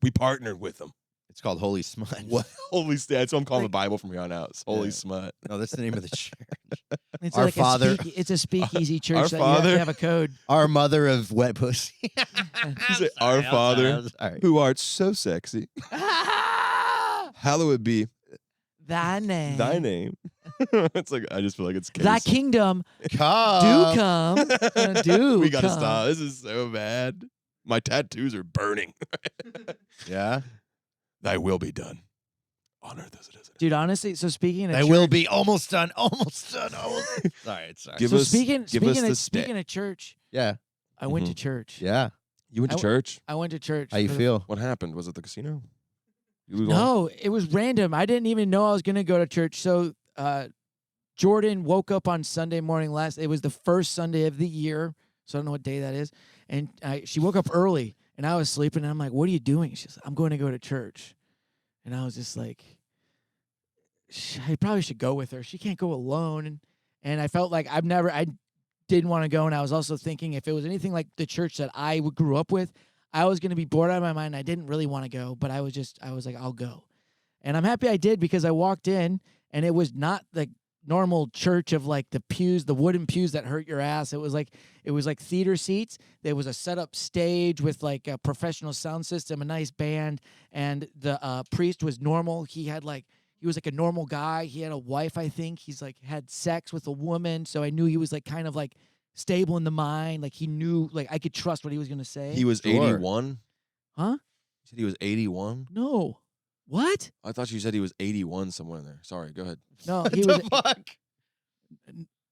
we partnered with them. It's called Holy Smut. What holy that's what I'm calling Like- the Bible from here on out. It's holy Yeah. smut. No, that's the name of the church. it's Our like Father- it's a speakeasy church Our that you have Father- to have a code. Our mother of wet pussy. You say, Our Father, Sorry. who art so sexy, hallowed be Thy name. thy name. It's like I just feel like it's Thy case. kingdom Come. do come. Do we gotta come. stop. This is so bad. My tattoos are burning. Yeah. Thy will be done on earth as it is. Dude, honestly, so speaking of I church, will be almost done. Almost done. Almost. Sorry. Give so us- speaking give us speaking the of speaking of church, Yeah. I went to church. Yeah. You went to I- church? I went to church. How you for the- feel? What happened? Was it the casino? You lose all- No, it was random. I didn't even know I was gonna go to church. So Jordan woke up on Sunday morning it was the first Sunday of the year, so I don't know what day that is. And she woke up early, and I was sleeping. And I'm like, "What are you doing?" She's like, "I'm going to go to church." And I was just like, I probably should go with her. She can't go alone. And I felt like I didn't want to go. And I was also thinking if it was anything like the church that I grew up with, I was going to be bored out of my mind. I didn't really want to go, but I was like, I'll go. And I'm happy I did because I walked in and it was not the normal church of like the pews, the wooden pews that hurt your ass. It was like theater seats. There was a set up stage with like a professional sound system, a nice band, and the priest was normal. He was like a normal guy. He had a wife, I think. He's like had sex with a woman, so I knew he was like kind of like stable in the mind. Like he knew, like I could trust what he was gonna say. He was Sure. 81. Huh? You said he was 81. No. What? I thought you said he was 81 somewhere in there. Sorry, go ahead. No, What he the was. fuck?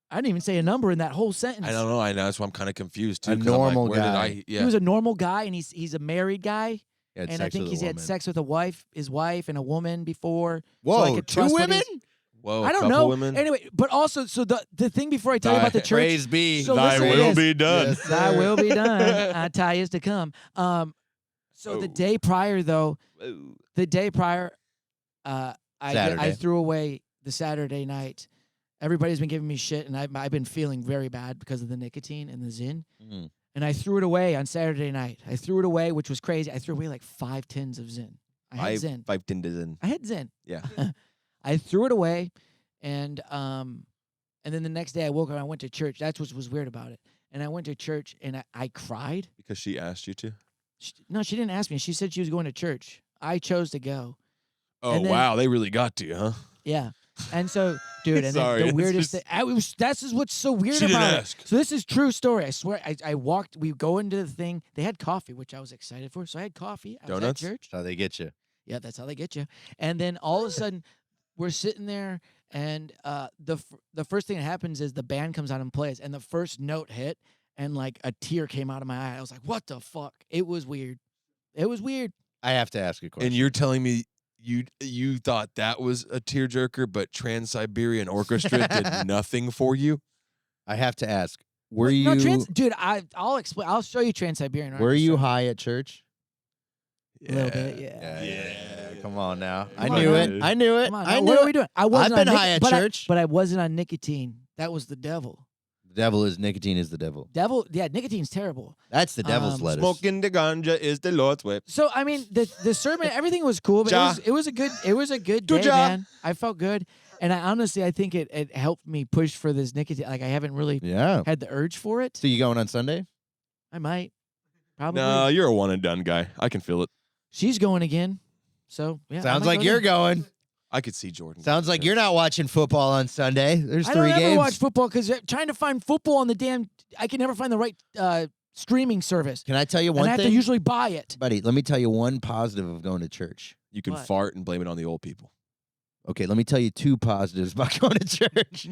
I didn't even say a number in that whole sentence. I don't know. I know. That's why I'm kind of confused too. A 'cause I'm like, normal where did guy. I? Yeah. He was a normal guy, and he's a married guy, He had and I sex think with he's a had woman. sex with his wife, and a woman before. Whoa, so I could two trust what women? he's- Whoa, I don't couple know. Women. Anyway, but also, so the thing before I tell you about the church, Praise be. So Thy listen to will this. be done. Yes, thy sir. will be done. Ty is to come. So the Oh. day prior, though, Whoa. the day prior, I Saturday. threw away the Saturday night. Everybody's been giving me shit, and I've been feeling very bad because of the nicotine and the Zyn. Mm. And I threw it away on Saturday night. I threw it away, which was crazy. I threw away like 5 tins of Zyn. I had Zyn. 5 tinders in. I had Zyn. Yeah. I threw it away, and then the next day I woke up and I went to church. That's what was weird about it. And I went to church and I cried. Because she asked you to. No, she didn't ask me. She said she was going to church. I chose to go. Oh And then- wow, they really got to you, huh? Yeah. And so, dude, and Sorry, then the it's weirdest just- thing, that's just what's so weird She didn't about ask. it. So this is true story. I swear. I walked. We go into the thing. They had coffee, which I was excited for. So I had coffee. I was at Donuts? church. That's how they get you. Yeah, that's how they get you. And then all of a sudden, we're sitting there, and the first thing that happens is the band comes out and plays, and the first note hit, and like a tear came out of my eye. I was like, "What the fuck?" It was weird. It was weird. I have to ask a question. And you're telling me you thought that was a tearjerker, but Trans Siberian Orchestra did nothing for you? I have to ask. Were No, you dude, I'll explain. I'll show you Trans Siberian. were you Orchestra. high at church? A little bit, yeah. Yeah. Come on now. I Come on knew now. it. I knew it. Come on, I now, knew what are it. we doing? I wasn't been on high at but church. but I wasn't on nicotine. That was the devil. The devil is nicotine is the devil. Yeah, nicotine's terrible. That's the devil's lettuce. Smoking the ganja is the Lord's whip. So I mean, the sermon, everything was cool, but Ja. it was a good day, Ja. man. I felt good, and I think it helped me push for this nicotine. Like I haven't really Yeah. had the urge for it. So you going on Sunday? I might, probably. No, you're a one and done guy. I can feel it. She's going again, so yeah. I Sounds might like go you're there. going. I could see Jordan. Sounds like you're not watching football on Sunday. There's I 3 don't ever games. watch football because trying to find football on the damn. I can never find the right streaming service, Can I tell you and one I have to thing? usually buy it. Buddy, let me tell you one positive of going to church. You can What? fart and blame it on the old people. Okay, let me tell you 2 positives about going to church.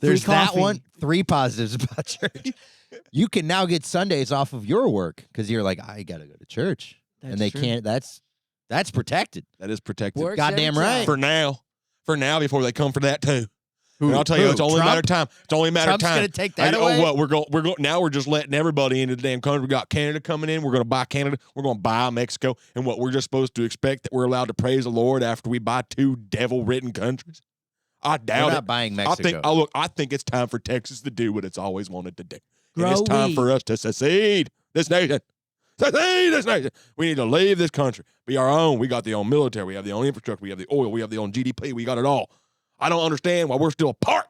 There's that coffee. one. 3 positives about church. You can now get Sundays off of your work because you're like, I gotta go to church, That's and they true. can't. That's protected. That is protected. Works Goddamn every right. time. For now, before they come for that too. Who- And I'll tell you, who? it's only a matter of Trump? time. It's only a matter Trump's of time. gonna take that away? Oh, what? We're going. Now we're just letting everybody into the damn country. We got Canada coming in. We're going to buy Canada. We're going to buy Mexico. And what? We're just supposed to expect that we're allowed to praise the Lord after we buy 2 devil-ridden countries? I We're doubt not it. buying I Mexico. think. I think it's time for Texas to do what it's always wanted to do. And Grow it's time weed. for us to secede this nation. Secede this nation. We need to leave this country. Be our own. We got the own military. We have the own infrastructure. We have the oil. We have the own GDP. We got it all. I don't understand why we're still apart.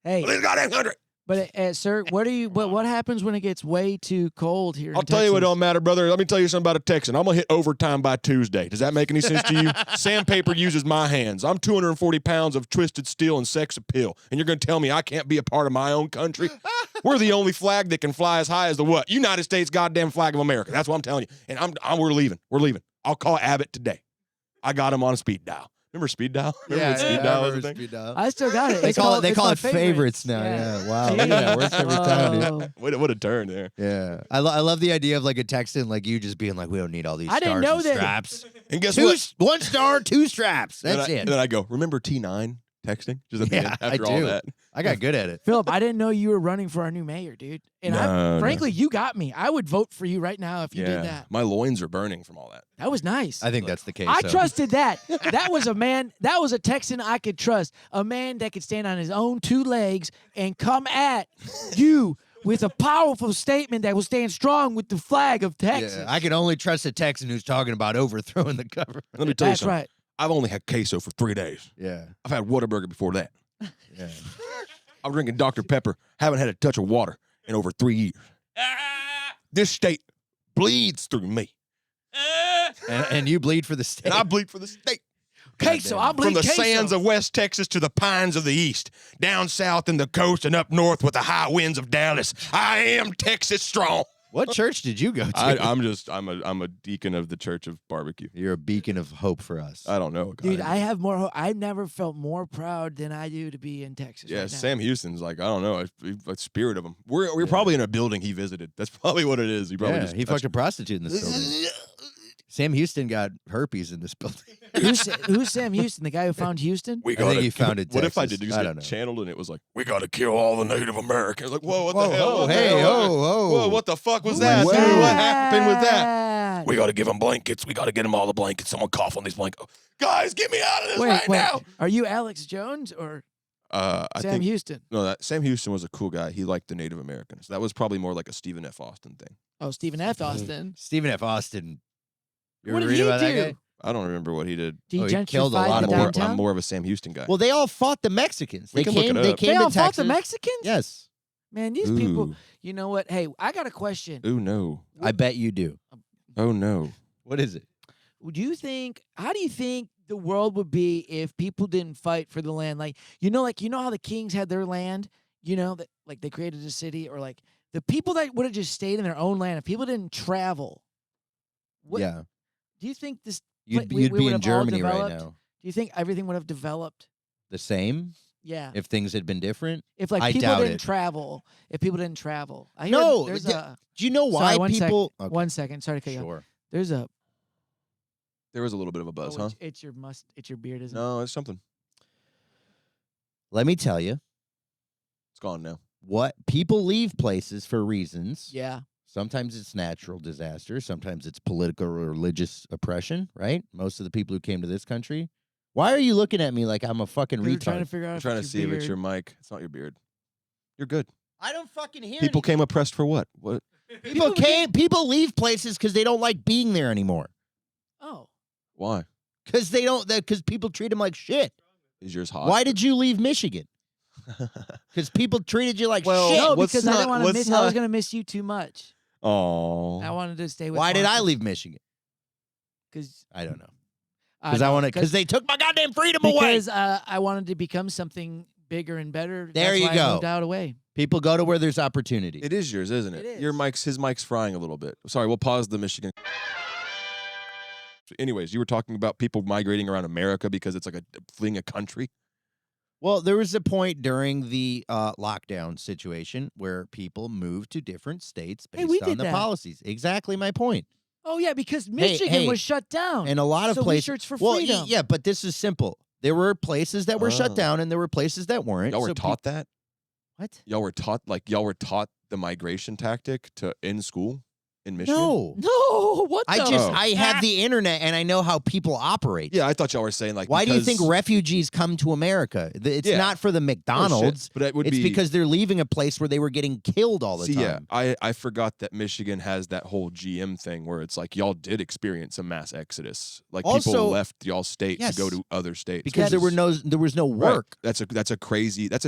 Hey, This goddamn country. but sir, what happens when it gets way too cold here? I'll in tell you what Texas? don't matter, brother. Let me tell you something about a Texan. I'm going to hit overtime by Tuesday. Does that make any sense to you? Sandpaper uses my hands. I'm 240 pounds of twisted steel and sex appeal. And you're going to tell me I can't be a part of my own country? We're the only flag that can fly as high as the what? United States goddamn flag of America. That's what I'm telling you. And we're leaving. We're leaving. I'll call Abbott today. I got him on a speed dial. Remember speed dial? Remember when speed dial was a thing? I still got it. They It's call it. They it's call my it favorites now. Yeah. Wow. Jeez. Yeah. It works every time, dude. Whoa. What a turn there. Yeah. I love the idea of like a Texan like you just being like, we don't need all these I didn't stars know and that. straps. And guess 2 what? 1 star, 2 straps. That's And it. then I go, remember T9 texting? Just at the Yeah, end, I after all do. that. I got good at it. Philip, I didn't know you were running for our new mayor, dude. And No. frankly, you got me. I would vote for you right now if you did that. My loins are burning from all that. That was nice. I think that's the case. I so. trusted that. That was a man. That was a Texan I could trust. A man that could stand on his own 2 legs and come at you with a powerful statement that will stand strong with the flag of Texas. Yeah, I can only trust a Texan who's talking about overthrowing the government. Let me tell you That's something. right. I've only had queso for 3 days. Yeah. I've had Whataburger before that. Yeah. I'm drinking Dr. Pepper. Haven't had a touch of water in over 3 years. This state bleeds through me. And you bleed for the state. And I bleed for the state. Queso, I'll From bleed the queso. sands of West Texas to the pines of the East, down south in the coast and up north with the high winds of Dallas, I am Texas strong. What church did you go to? I'm a deacon of the Church of Barbecue. You're a beacon of hope for us. I don't know, Dude, I have more. I've never felt more proud than I do to be in Texas. Yeah, right now. Sam Houston's like, I don't know, a spirit of him. We're probably in a building he visited. That's probably what it is. He probably just he fucked a prostitute in this building. Sam Houston got herpes in this building. Who's Sam Houston? The guy who found Houston? I think he founded What if I Texas. did? You I just don't get know. channeled and it was like, we got to kill all the Native Americans. Like, whoa, what Whoa, the hell? whoa, What the hey, hell? whoa. What the fuck was Who that? was dude? that? What happened with that? We got to give them blankets. We got to get them all the blankets. Someone cough on these blankets. Guys, get me out of this right now. Are you Alex Jones or I Sam think Houston? no. That Sam Houston was a cool guy. He liked the Native Americans. That was probably more like a Stephen F. Austin thing. Oh, Stephen F. Austin. Stephen F. Austin. You What ever did read he about that do? guy? I don't remember what he did. Did he he killed a gentrify lot the of I'm downtown? more of a Sam Houston guy. Well, they all fought the Mexicans. We They can look came. it They up. came They to all fought Texas. the Mexicans? Yes. Man, these Ooh. people. You know what? Hey, I got a question. Oh no. I bet you do. Oh no. What is it? Would you think? How do you think the world would be if people didn't fight for the land? Like you know how the kings had their land. You know that like they created a city, or like the people that would have just stayed in their own land. If people didn't travel, what Yeah. do you think this? You'd we be would in have all Germany right developed? now. Do you think everything would have developed? The same? Yeah. If things had been different? If like I people doubt didn't it. travel, if people didn't travel, I hear No, there's yeah, a. Do you know why Sorry, one sec. people... Okay, 1 second. Sorry to cut you off. Sure. There's a. There was a little bit of a buzz, huh? It's your It's your beard, isn't it? No, it's something. Let me tell you, It's gone now. what people leave places for reasons. Yeah. Sometimes it's natural disaster. Sometimes it's political or religious oppression, right? Most of the people who came to this country. Why are you looking at me like I'm a fucking We're trying to retard? figure out. I'm if trying to it's see your if it's your beard. mic. It's not your beard. You're good. I don't fucking hear People came oppressed for what? What? People leave places because they don't like being there anymore. Oh. Why? Because people treat them like shit. Is yours hot? Why did you leave Michigan? Because people treated you like Well, shit. No, what's because I not- didn't want to what's miss. I was not- gonna miss you too much. Oh. I wanted to stay with. Why did I Marcus, leave Michigan? Because I don't know. Because they took my goddamn freedom away. Because I wanted to become something bigger and better. There That's you why I go. moved out away. People go to where there's opportunity. It is yours, isn't it? It Your is. his mic's frying a little bit. Sorry, we'll pause the Michigan. Anyways, you were talking about people migrating around America because it's like fleeing a country. Well, there was a point during the lockdown situation where people moved to different states Hey, based we on did the that. policies. Exactly my point. Oh yeah, because Michigan hey, was shut down. And a lot of so we places. searched for well, freedom. yeah, but this is simple. There were places that were shut Oh. down, and there were places that weren't. Y'all were So taught that? What? Y'all were taught the migration tactic in school in Michigan? No. No, what the? I have the internet, and I know how people operate. Yeah, I thought y'all were saying like Why do you think because- refugees come to America? It's Yeah. not for the Oh, shit. McDonald's. But it would It's be because they're leaving a place where they were getting killed all the See, time. yeah, I forgot that Michigan has that whole GM thing where it's like y'all did experience a mass exodus. Like Also- people left y'all state Yes. to go to other states Because there was no Right. work. That's a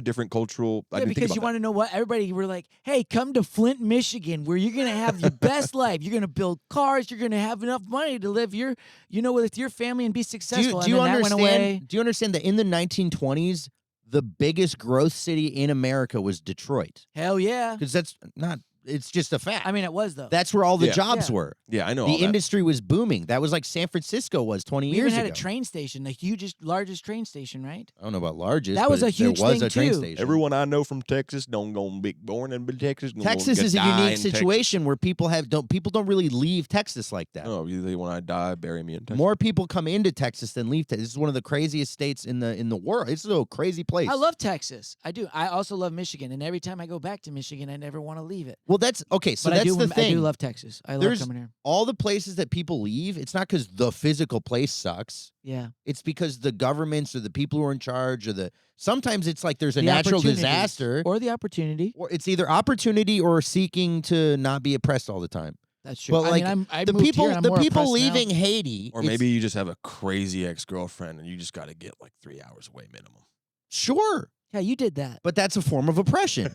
different cultural. I Yeah, didn't think because about you that. want to know what everybody were like. Hey, come to Flint, Michigan, where you're gonna have your best life. You're gonna build cars. You're gonna have enough money to live with your family and be successful. Do you and then that went away. understand? Do you understand that in the 1920s, the biggest growth city in America was Detroit? Hell yeah. Because that's not. It's just a fact. I mean, it was though. That's where all the Yeah. jobs Yeah. were. Yeah, I know. The all that. industry was booming. That was like San Francisco was 20 we years even had ago. a train station, the largest train station, right? I don't know about largest. That was but a huge there was thing, a train too. station. Everyone I know from Texas don't go be born in Texas. Texas is a unique situation where people don't really leave Texas like that. Oh, when I die, bury me in Texas. More people come into Texas than leave Texas. This is one of the craziest states in the world. It's a crazy place. I love Texas. I do. I also love Michigan, and every time I go back to Michigan, I never want to leave it. Well, that's okay. So But that's the I thing. do love Texas. I love There's coming here. all the places that people leave. It's not because the physical place sucks. Yeah. It's because the governments or the people who are in charge or sometimes it's like there's a The natural opportunities. disaster Or the opportunity. or it's either opportunity or seeking to not be oppressed all the time. That's true. But I like mean, I the moved people here, and I'm the more people oppressed now. leaving Haiti Or it's- maybe you just have a crazy ex-girlfriend and you just got to get like 3 hours away minimum. sure, Yeah, you did that. but that's a form of oppression.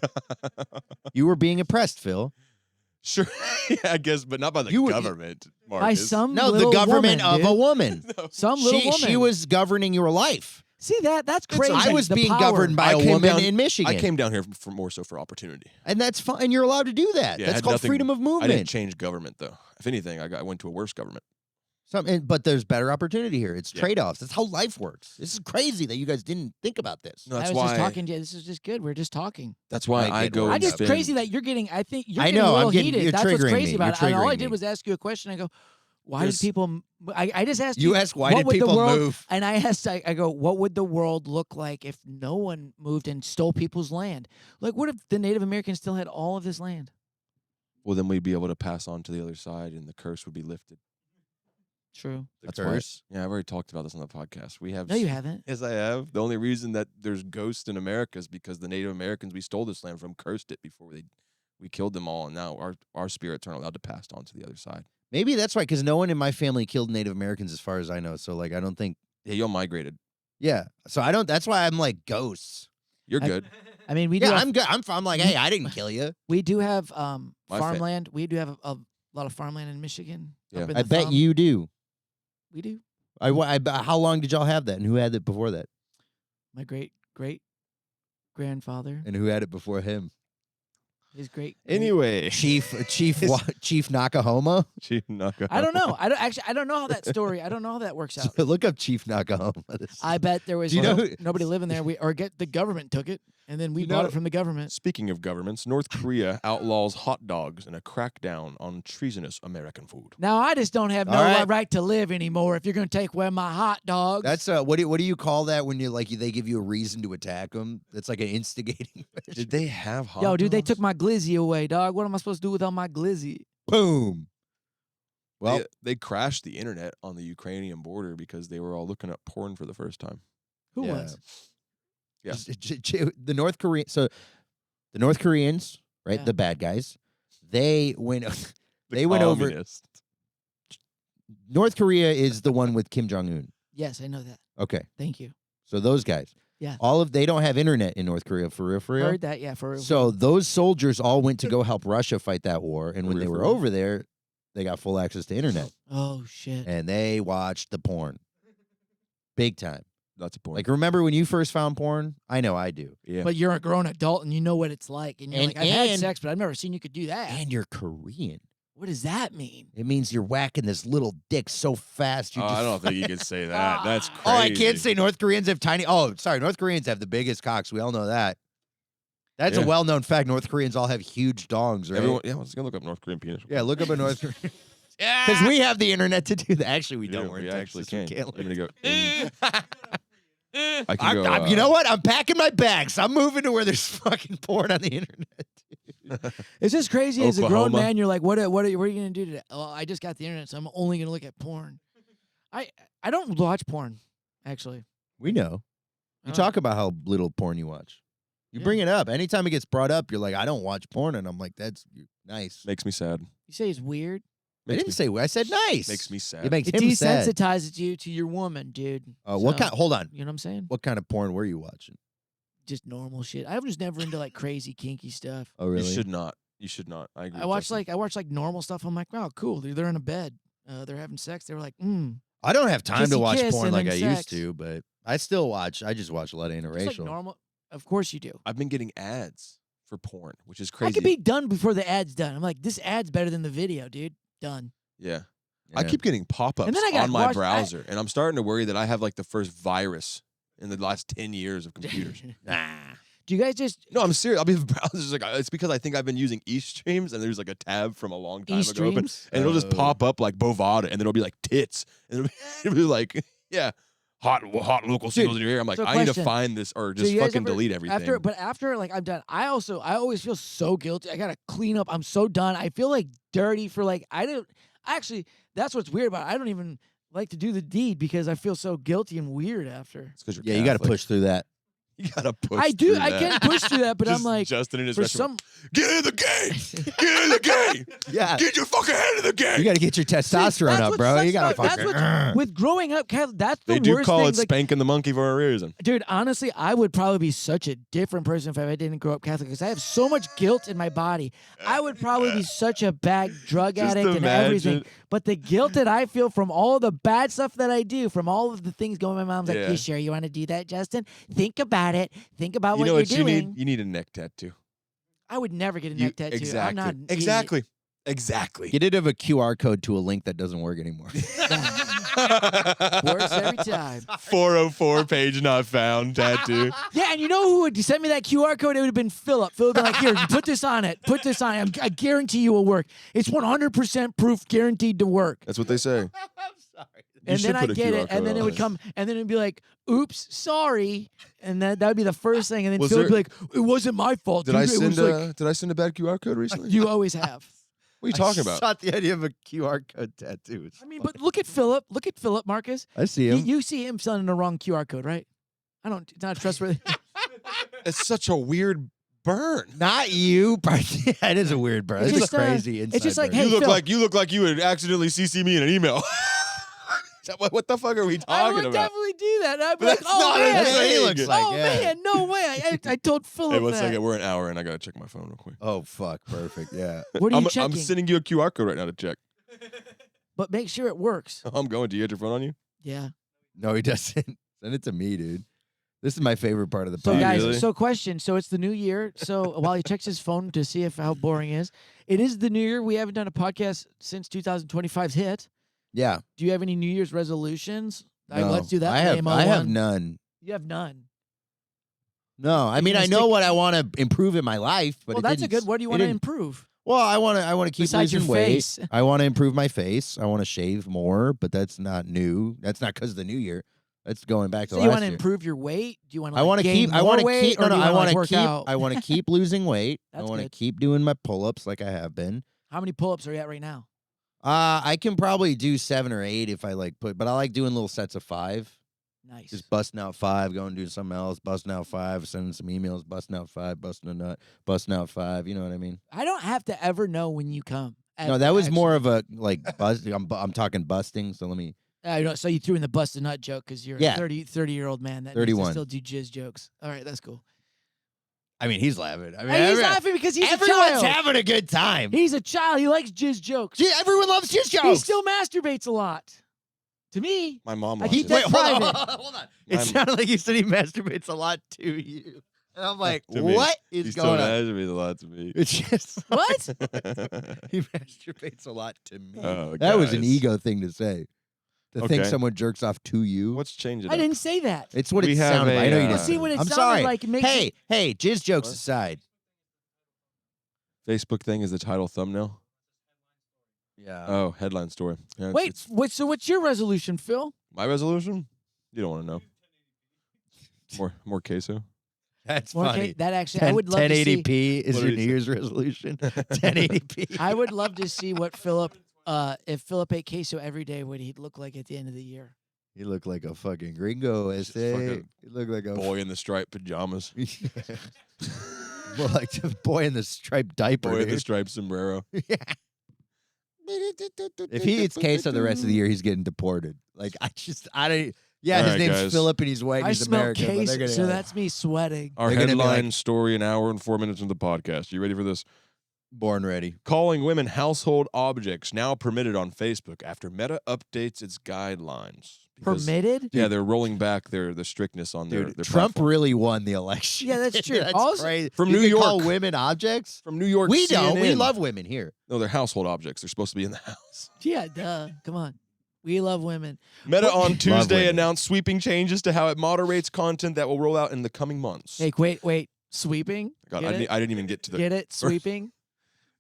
You were being oppressed, Phil. Sure, yeah, I guess, but not by the You were- government, By Marcus. some No, the little government woman, of dude. a woman. Some little woman. She was governing your life. See that's crazy. I was the being power. governed by I a came woman down- in Michigan. I came down here for more so for opportunity. and that's fine. And you're allowed to do that. Yeah, it That's had called nothing- freedom of I didn't movement. change government though. If anything, I went to a worse government. But there's better opportunity here. It's Yeah. trade-offs. That's how life works. This is crazy that you guys didn't think about this. No, I that's was why. just talking to you. This is just good. We're just talking. That's why I I get go. worried I and just spend- crazy that you're getting. I think you're I getting know, a little I'm getting- heated. you're That's what's triggering crazy me. about You're it. And all I triggering did me. was ask you a question. I go, why There's- did people? I just asked You asked, why what did would the people world- move? And I asked, I go, what would the world look like if no one moved and stole people's land? Like, what if the Native Americans still had all of this land? Well, then we'd be able to pass on to the other side, and the curse would be lifted. True. The That's curse. Yeah, I've already talked about this on the podcast. We have. No, you haven't. Yes, I have. The only reason that there's ghosts in America is because the Native Americans we stole this land from cursed it before we killed them all, and now our spirits aren't allowed to pass on to the other side. Maybe that's why, because no one in my family killed Native Americans as far as I know. So, like, I don't think, Yeah, y'all migrated. yeah. So I don't, that's why I'm like, ghosts. You're I- good. I mean, we do. Yeah, have, I'm good. I'm like, hey, I didn't kill you. we do have My farmland. We do have a lot of farmland in Michigan. Yeah. Up in I the bet thumb. you do. We do. How long did y'all have that? And who had it before that? My great grandfather. And who had it before him? His great. Anyway, Chief Nakahoma? Chief Naka. I don't know. I don't know how that story. I don't know how that works out. Look up Chief Nakahoma. I bet there was Do you know who- nobody living there. The government took it, and then we You bought know- it from the government. Speaking of governments, North Korea outlaws hot dogs in a crackdown on treasonous American food. Now I just don't have no All right. right to live anymore. If you're gonna take away my hot dogs, That's what do you call that when you like they give you a reason to attack them? That's like an instigating. Did they have hot yo, dude. They dogs? took my glizzy away, dog. What am I supposed to do with all my glizzy? Boom. Well, They crashed the internet on the Ukrainian border because they were all looking up porn for the first time. Who Yeah. was? Yeah. the North Korean. So the North Koreans, right? Yeah. The bad guys. They went. The They went over. communists. North Korea is the one with Kim Jong Un. Yes, I know that. Okay, Thank you. so those guys. Yeah. They don't have internet in North Korea for real. Heard that? Yeah, for real. So those soldiers all went to go help Russia fight that war, and when For they real, were for real. over there, they got full access to internet, Oh shit. and they watched the porn, big time. That's a porn. Like, remember when you first found porn? I know I do. yeah. But you're a grown adult and you know what it's like, and you're And- like, I've had and- sex, but I've never seen you could do that. And you're Korean. What does that mean? It means you're whacking this little dick so fast. You Oh, just I don't think you can say that. That's crazy. Oh, I can't say North Koreans have tiny. Oh, sorry. North Koreans have the biggest cocks. We all know that. That's a Yeah. well-known fact. North Koreans all have huge dongs, right? Everyone, yeah, I was gonna look up North Korean penis. Yeah, look up a North Korean. Because we have the internet to do that. Actually, we don't. Yeah, We're in we actually Texas. can. We I'm can't gonna look. go. I can go. You know what? I'm packing my bags. I'm moving to where there's fucking porn on the internet. It's just crazy. As a grown Oklahoma. man, you're like, what are you gonna do today? Oh, I just got the internet, so I'm only gonna look at porn. I don't watch porn, actually. We know. You Oh. talk about how little porn you watch. You Yeah. bring it up. Anytime it gets brought up, you're like, I don't watch porn. And I'm like, that's nice. Makes me sad. You say it's weird. I didn't say, I said nice. Makes me sad. It makes It him sad. desensitizes you to your woman, dude. What So, kind? Hold on. You know what I'm saying? What kind of porn were you watching? Just normal shit. I was never into like crazy kinky stuff. Oh, really? You should not. You should not. I agree. I watch like normal stuff. I'm like, wow, cool. They're in a bed. They're having sex. They were like, I don't have time to Kissy watch kiss porn and like I then used sex. to, but I still watch. I just watch a lot of It's interracial. like normal. Of course you do. I've been getting ads for porn, which is crazy. I could be done before the ad's done. I'm like, this ad's better than the video, dude. Done. Yeah. Yeah. I keep getting pop-ups And then I gotta on my watch- browser, and I'm starting to worry that I have like the first virus in the last 10 years of computers. Do you guys just No, I'm serious. I'll be in the browsers like it's because I think I've been using eStreams, and there's like a tab from a long time ago open, e-streams? and it'll just pop up like Bovada, and then it'll be like tits, and it'll be like hot local singles in your ear. I'm like, so I need to question. find this or So just you guys fucking ever- delete everything. After like I'm done, I always feel so guilty. I gotta clean up. I'm so done. I feel like dirty for like actually that's what's weird about it. I don't even like to do the deed because I feel so guilty and weird after. It's 'cause you're Yeah, you got to Catholic. push through that. You gotta push. I do. through I that. can push through that, but I'm Just like, Justin in his for restaurant. some. Get in the game. Get in the game. Yeah. Get your fucking head in the game. You got to get your testosterone that's up, what bro. sucks You got to about- that's fucking. what- with growing up, that's the They do worst call thing. it Like, spanking the monkey for a reason. dude, honestly, I would probably be such a different person if I didn't grow up Catholic because I have so much guilt in my body. I would probably be such a bad drug Just addict and everything. imagine. But the guilt that I feel from all the bad stuff that I do, from all of the things going, my mom's like, Yeah. "You sure you want to do that, Justin? Think about it. Think about You what know you're what you doing." need? You need a neck tattoo. I would never get a neck tattoo. Exactly. I'm not an idiot. Exactly. Exactly. Get rid of a QR code to a link that doesn't work anymore. Works every time. 404 page not found tattoo. Yeah, and you know who would send me that QR code? It would have been Philip. Philip would be like, "Here, put this on it. Put this on it. I guarantee you will work. It's 100% proof guaranteed to work." That's what they say. And should then I put a get QR it, and code then it on would it. come, and then it'd be like, "Oops, sorry," and that would be the first thing, and then Was Phil would be there- like, "It wasn't my fault." Did I dude. It send was like, a Did I send a bad QR code recently? you always have. What are you talking about? Not the idea of a QR code tattoo. I mean, but look at Philip. Look at Philip, Marcus. I see You, him. you see him sending the wrong QR code, right? I don't. It's not trustworthy. It's such a weird burn. Not you, but it is a weird burn. It's It's, just, a crazy inside it's just like, burn. hey, You look Phil. like you would accidentally CC me in an email. What the fuck are we I talking would about? definitely do that. I'd be But like, that's "Oh not a man, That's what he thing. looks like. oh yeah. man, no way." I told Philip Hey, one that. second. We're an hour and I gotta check my phone real quick. Oh fuck, perfect. Yeah. What are you I'm checking? sending you a QR code right now to check. But make sure it works. I'm going. Do you have your phone on you? Yeah. No, he doesn't. Send it to me, dude. This is my favorite part of the So you podcast. guys, really? so question. So it's the new year. So while he checks his phone to see if how boring it is the new year. We haven't done a podcast since 2025's hit. Yeah. Do you have any New Year's resolutions? No, Let's do that. I have. Name I have one. none. You have none. No, I You're mean gonna I know stick- what I want to improve in my life, but Well, it that's a didn't- good. What do you it want to didn't- improve? Well, I want to keep Besides your losing weight. face. I want to improve my face. I want to shave more, but that's not new. That's not because of the new year. That's going back to So you last want to year. improve your weight? Do you want to? I want to keep. I want to keep. No, no. I want to keep. out? I want to keep losing weight. I That's want to good. keep doing my pull-ups like I have been. How many pull-ups are you at right now? I can probably do 7 or 8 if I but I like doing little sets of 5. Nice. Just busting out 5, going and doing something else, busting out 5, sending some emails, busting out 5, busting a nut, busting out 5. You know what I mean? I don't have to ever know when you come. No, that was more of a like buzz. I'm talking busting. So let me. So you threw in the busted nut joke because you're Yeah. a 30-year-old man that needs 31. to still do jizz jokes. All right, that's cool. I mean, he's laughing. I mean, Hey, he's laughing because he's a everyone's child. having a good time. He's a child. He likes jizz jokes. Gee, everyone loves his jokes. He still masturbates a lot. To me, My mom I watches. keep that private. hold on. It My- sounded like you said he masturbates a lot to you, and I'm like, To me. what He is still going on? masturbates a lot to me. It's just What? he masturbates a lot to me. Oh, that was an guys. ego thing to say. To think Okay. someone jerks off to you. What's changing? I didn't say that. It's what We it have sounded a, like. I know you uh, didn't. See what it I'm sounded sorry. like. It makes Hey, hey, jizz jokes What? aside. Facebook thing is the title thumbnail. Yeah. Oh, headline story. Yeah, it's- Wait, it's so what's your resolution, Phil? my resolution. You don't want to know. More queso. That's More funny. that actually, I would love to see. 1080p is What your did New he say? Year's resolution. 1080p. I would love to see what Philip, if Philip ate queso every day, what he'd look like at the end of the year. You look like a fucking gringo, Just SA. fucking You look like a Boy in the striped pajamas. More like the boy in the striped diaper. Boy in the dude. striped sombrero. Yeah. If he eats queso the rest of the year, he's getting deported. Like I don't. Yeah, All his right, name's guys. Philip and he's white. And I he's smell American. But they're queso, gonna, so that's me sweating. Our They're gonna be headline like- story: an hour and 4 minutes into the podcast. You ready for this? born ready. Calling women household objects now permitted on Facebook after Meta updates its guidelines. Because- Permitted? Yeah, they're rolling back the strictness on their Trump platform. really won the election. Yeah, that's true. that's Also- crazy. From You New can call York. women objects. From New York. We don't. We CNN. love women here. No, they're household objects. They're supposed to be in the house. Yeah, duh. Come on. We love women. Meta on Tuesday women. announced sweeping changes to how it moderates content that will roll out in the coming months. Hey, wait. Sweeping? God, Get it? I didn't even get to the. Get it? Sweeping?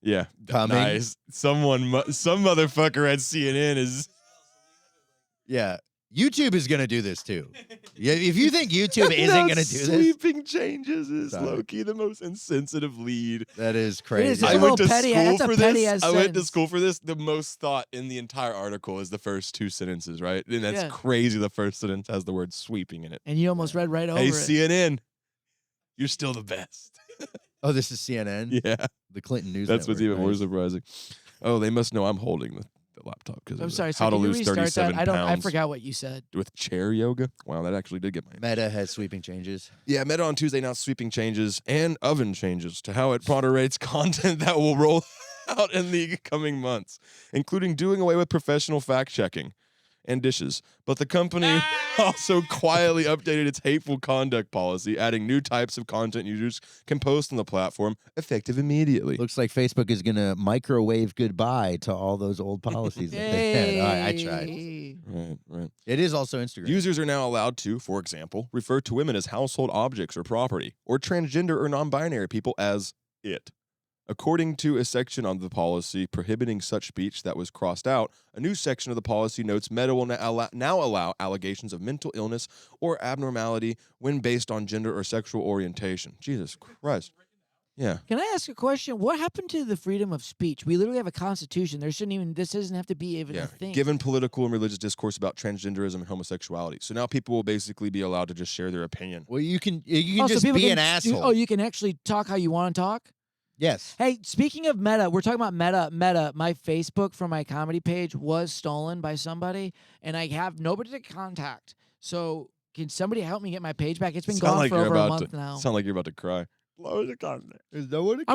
Yeah, Coming. nice. Some motherfucker at CNN is. Yeah. YouTube is gonna do this too. Yeah, if you think YouTube isn't No, gonna do this, sweeping changes is Sorry. low-key the most insensitive lead. that is It is. crazy. It's a I little went to petty. school That's a for petty this. ass I went to sentence. school for this. The most thought in the entire article is the first 2 sentences, right? And that's Yeah. crazy. The first sentence has the word sweeping in it. And you almost read right over Hey, it. CNN, You're still the best. Oh, this is CNN? Yeah. The Clinton News That's what's Network. even more Nice. surprising. Oh, they must know I'm holding the laptop because I'm sorry. how So to can you lose restart 37 that? I pounds forgot what you said. with chair yoga. Wow, that actually did get my Meta has sweeping changes. Yeah, Meta on Tuesday announced sweeping changes and oven changes to how it moderates content that will roll out in the coming months, including doing away with professional fact-checking and dishes. But the company also quietly updated its hateful conduct policy, adding new types of content users can post on the platform, effective immediately. Looks like Facebook is going to microwave goodbye to all those old policies that they had. All right, I tried. Hey. Right. It is also Instagram. Users are now allowed to, for example, refer to women as household objects or property, or transgender or non-binary people as it. According to a section of the policy prohibiting such speech that was crossed out, a new section of the policy notes Meta will now allow allegations of mental illness or abnormality when based on gender or sexual orientation. Jesus Christ. Yeah. Can I ask a question? What happened to the freedom of speech? We literally have a constitution. This doesn't have to be even a thing. Given political and religious discourse about transgenderism and homosexuality. So now people will basically be allowed to just share their opinion. Well, you can So just people be can an asshole. Oh, you can actually talk how you want to talk? Yes. Hey, speaking of Meta, we're talking about Meta. My Facebook for my comedy page was stolen by somebody, and I have nobody to contact. So can somebody help me get my page back? It's been gone for over a month now. Sound like you're about to cry. I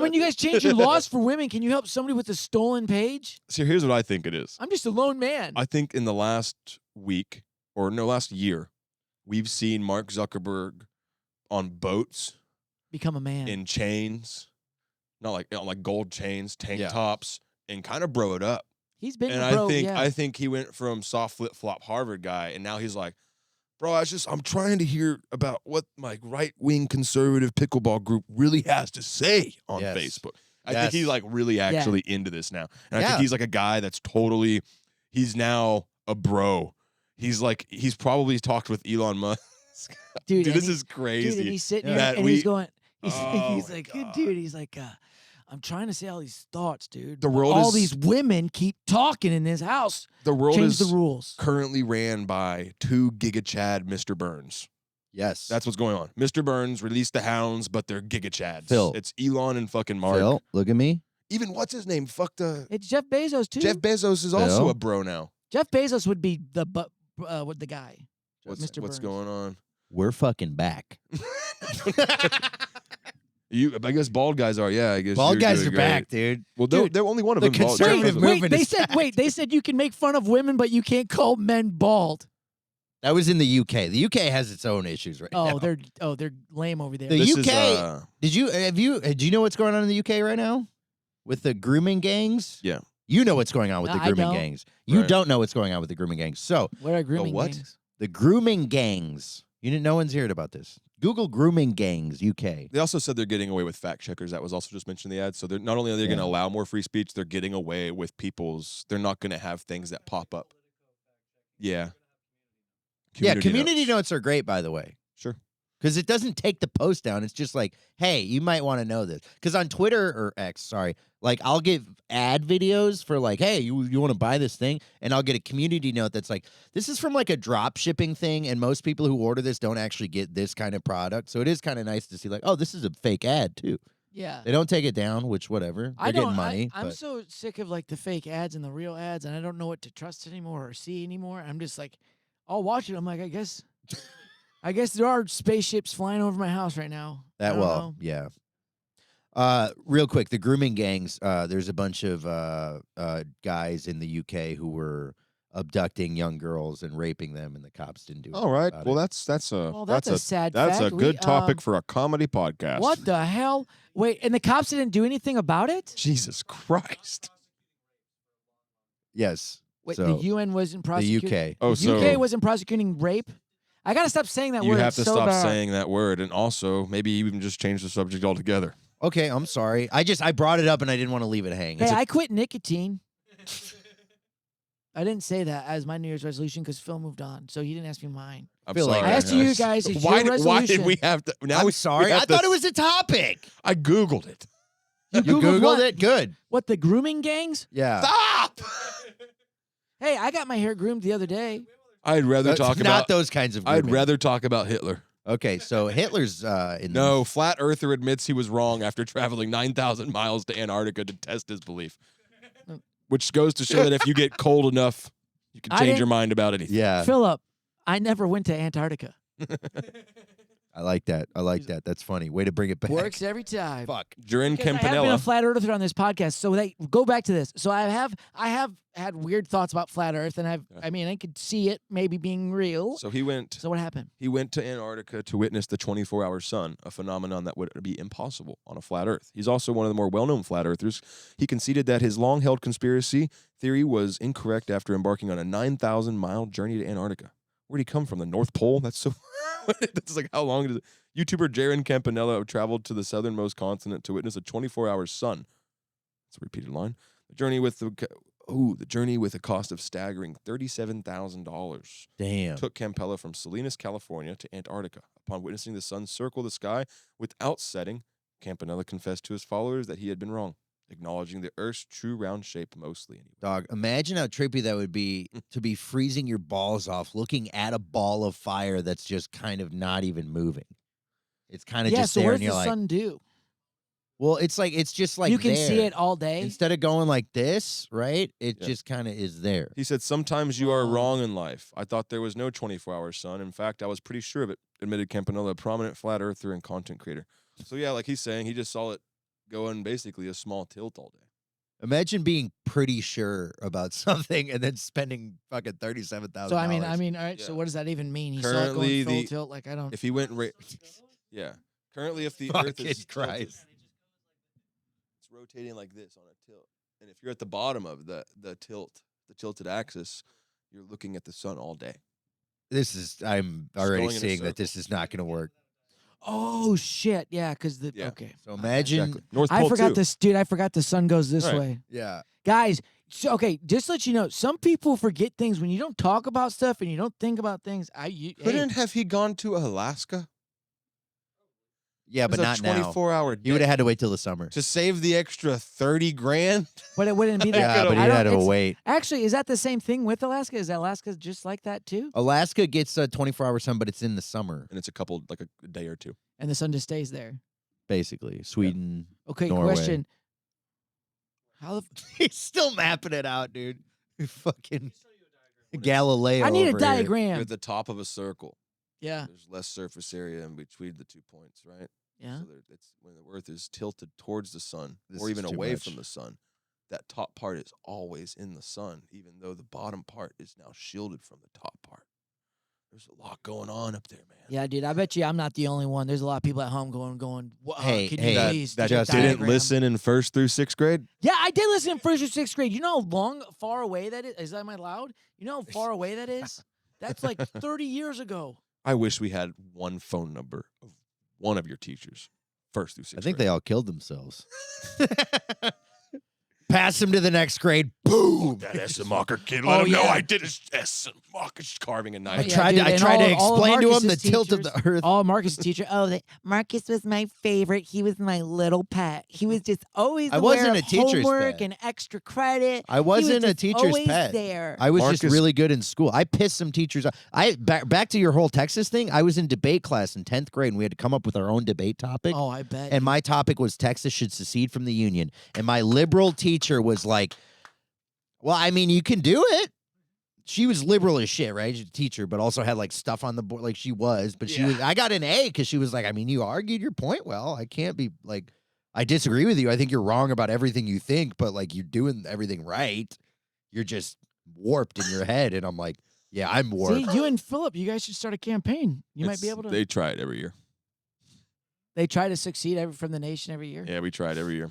mean, you guys changed your laws for women. Can you help somebody with a stolen page? So here's what I think it is. I'm just a lone man. I think in the last week, or no, last year, we've seen Mark Zuckerberg on boats Become a man. in chains, not like gold chains, tank Yeah. tops, and kind of bro it up. He's been And a bro, I think he went from soft flip flop Harvard guy, and now he's like, bro, I'm trying to hear about what my right wing conservative pickleball group really has to say on Yes. Facebook. I think he's like really actually into this now, and I Yeah. think he's like a guy that's totally. He's now a bro. He's probably talked with Elon Musk. Dude, Dude, and this is crazy. Dude, and he's sitting Yeah. here That and we- he's going, Oh he's my like, God. dude, he's like, I'm trying to say all these thoughts, dude. The but world all is- these women keep talking in this house. The world Change is the rules. currently ran by 2 Giga Chad Mr. Burns. Yes. That's what's going on. Mr. Burns released the hounds, but they're Giga Chads. Phil. It's Elon and fucking Mark. Phil, look at me. Even what's his name? Fuck the It's Jeff Bezos too. Jeff Bezos is also Phil? a bro now. Jeff Bezos would be the guy. What's Mr. what's Burns. going on? We're fucking back. I guess bald guys are. Yeah, I guess Bald you're guys doing are great. back, dude. Well, Dude, they're only one of the them. bald. conservative Jeff Bezos. movement is back. They said you can make fun of women, but you can't call men bald. That was in the UK. The UK has its own issues right now. They're lame over there. The This UK. Do you know what's going on in the UK right now with the grooming gangs? Yeah. You know what's going on with No, the I grooming don't. gangs. You Right. don't know what's going on with the grooming gangs. So What are grooming what? gangs? the grooming gangs. No one's heard about this. Google grooming gangs UK. They also said they're getting away with fact checkers. That was also just mentioned in the ad. So they're not only are they going to Yeah. allow more free speech, they're getting away with people's. They're not going to have things that pop up. Yeah. Community notes are great, by the way. Sure. Because it doesn't take the post down. It's just like, hey, you might want to know this. Because on Twitter or X, sorry, like I'll give ad videos for like, hey, you want to buy this thing? And I'll get a community note that's like, this is from like a drop shipping thing. And most people who order this don't actually get this kind of product. So it is kind of nice to see like, oh, this is a fake ad too. Yeah. They don't take it down, which whatever. They're getting money. I'm but so sick of like the fake ads and the real ads, and I don't know what to trust anymore or see anymore. I'm just like, I'll watch it. I'm like, I guess there are spaceships flying over my house right now. I don't know. Yeah. Real quick, the grooming gangs. There's a bunch of guys in the UK who were abducting young girls and raping them, and the cops didn't do. All right. about Well, it. that's a sad that's fact. a good We, topic for a comedy podcast. What the hell? Wait, and the cops didn't do anything about it? Jesus Christ. Yes. Wait, So, the UN wasn't the prosecuting. UK. Oh, The so UK wasn't prosecuting rape. I gotta stop saying that you word. have to It's so stop bad. saying that word, and also maybe even just change the subject altogether. Okay, I'm sorry. I brought it up and I didn't want to leave it hang. Hey, I quit nicotine. I didn't say that as my New Year's resolution because Phil moved on, so he didn't ask me mine. I'm feel like sorry. I asked you guys, it's your Why did resolution. we have to? Now I'm we sorry. have I to- thought it was a topic. I googled it. You Googled what? it? Good. What, the grooming gangs? Yeah. Stop. Hey, I got my hair groomed the other day. I'd rather That's talk not about. those kinds of I'd grooming. rather talk about Hitler. Okay, so Hitler's in No, flat earther admits he was wrong after traveling 9,000 miles to Antarctica to test his belief. Which goes to show that if you get cold enough, you can I change didn't- your mind about anything. Yeah, Philip, I never went to Antarctica. I like that. I like that. That's funny. Way to bring it back. Works every time. Fuck. During Because I have been a Campanella, flat earther on this podcast, so they go back to this. So I have had weird thoughts about flat Earth, and I could see it maybe being real. so he went So what happened? to Antarctica to witness the 24-hour sun, a phenomenon that would be impossible on a flat Earth. He's also one of the more well-known flat earthers. He conceded that his long-held conspiracy theory was incorrect after embarking on a 9,000-mile journey to Antarctica. Where'd he come from? The North Pole? That's so. That's like how long does it? YouTuber Jaron Campanella traveled to the southernmost continent to witness a 24-hour sun. That's a repeated line. The journey with a cost of staggering $37,000 Damn. took Campella from Salinas, California to Antarctica. Upon witnessing the sun circle the sky without setting, Campanella confessed to his followers that he had been wrong, acknowledging the Earth's true round shape mostly. Dog, imagine how trippy that would be to be freezing your balls off, looking at a ball of fire that's just kind of not even moving. It's kind of Yeah. just So there, what and does you're the like, sun do? well, it's just like You can see there. it all day. Instead of going like this, right? It Yeah. just kind of is there. He said, "Sometimes you are Wow. wrong in life. I thought there was no 24-hour sun. In fact, I was pretty sure of it," admitted Campanella, a prominent flat earther and content creator. So yeah, like he's saying, he just saw it going basically a small tilt all day. Imagine being pretty sure about something and then spending fucking $37,000. So I mean, all right. So Yeah. what does that even mean? He saw it Currently, going full the- tilt. Like I don't. If he went, yeah. Currently, if the Earth Fucking is tilted, Christ. it's rotating like this on a tilt, and if you're at the bottom of the tilted axis, you're looking at the sun all day. I'm Just already going in a seeing that circle. this is not going to work. Oh shit! Yeah, because the Yeah. okay. So imagine, Exactly. North I Pole forgot too. this, dude. I forgot the sun goes this Right. way, yeah. guys. So, okay, just to let you know, some people forget things when you don't talk about stuff and you don't think about things. Hey, Couldn't have he gone to Alaska? Yeah, but not a now. 24-hour You would have had to wait till the summer. to save the extra 30 grand. but it wouldn't be that. Yeah, could've- but I you don't- had to it's- wait. Actually, is that the same thing with Alaska? Is Alaska just like that too? Alaska gets a 24-hour sun, but it's in the summer, And it's like a day or two. And the sun just stays there. basically. Sweden. Okay, Norway. question. How the He's still mapping it out, dude. Fucking Galileo. I need a over here. You're diagram. at the top of a circle. Yeah, There's less surface area in between the 2 points, right? yeah. So it's when the Earth is tilted towards the sun This or is even too away much. from the sun, that top part is always in the sun, even though the bottom part is now shielded from the top part. There's a lot going on up there, man. Yeah, dude. I bet you I'm not the only one. There's a lot of people at home going. Hey, can hey, you that- please that do a just Didn't diagram?" listen in 1st through 6th grade? Yeah, I did listen in 1st or 6th grade. You know how far away that is? Is that my loud? You know how far away that is? That's like 30 years ago. I wish we had one phone number of one of your teachers, 1st through 6th I think grade. they all killed themselves. Pass him to the next grade. Boom. That Essenmacher kid, let him know I did his Essenmacher carving a knife. I Yeah, tried dude, to and all explain to him the Marcus's tilt of the teachers- Earth. Oh, Marcus' teacher. Oh, Marcus was my favorite. He was my little pet. He was just always I aware wasn't of a teacher's homework pet. and extra credit. I He was wasn't a just teacher's always pet. there. I was just Marcus- really good in school. I pissed some teachers off. Back to your whole Texas thing. I was in debate class in 10th grade, and we had to come up with our own debate topic. oh, I bet. And my topic was Texas should secede from the Union. And my liberal teacher was like, well, I mean, you can do it. She was liberal as shit, right? She's a teacher, but also had like stuff on the board like she was. But I got an A because she was like, I mean, you argued your point well. I can't be like, I disagree with you. I think you're wrong about everything you think, but like you're doing everything right. You're just warped in your head. And I'm like, yeah, I'm warped. See, you and Philip, you guys should start a campaign. You might be able to. They try it every year. They try to succeed from the nation every year. Yeah, we try it every year.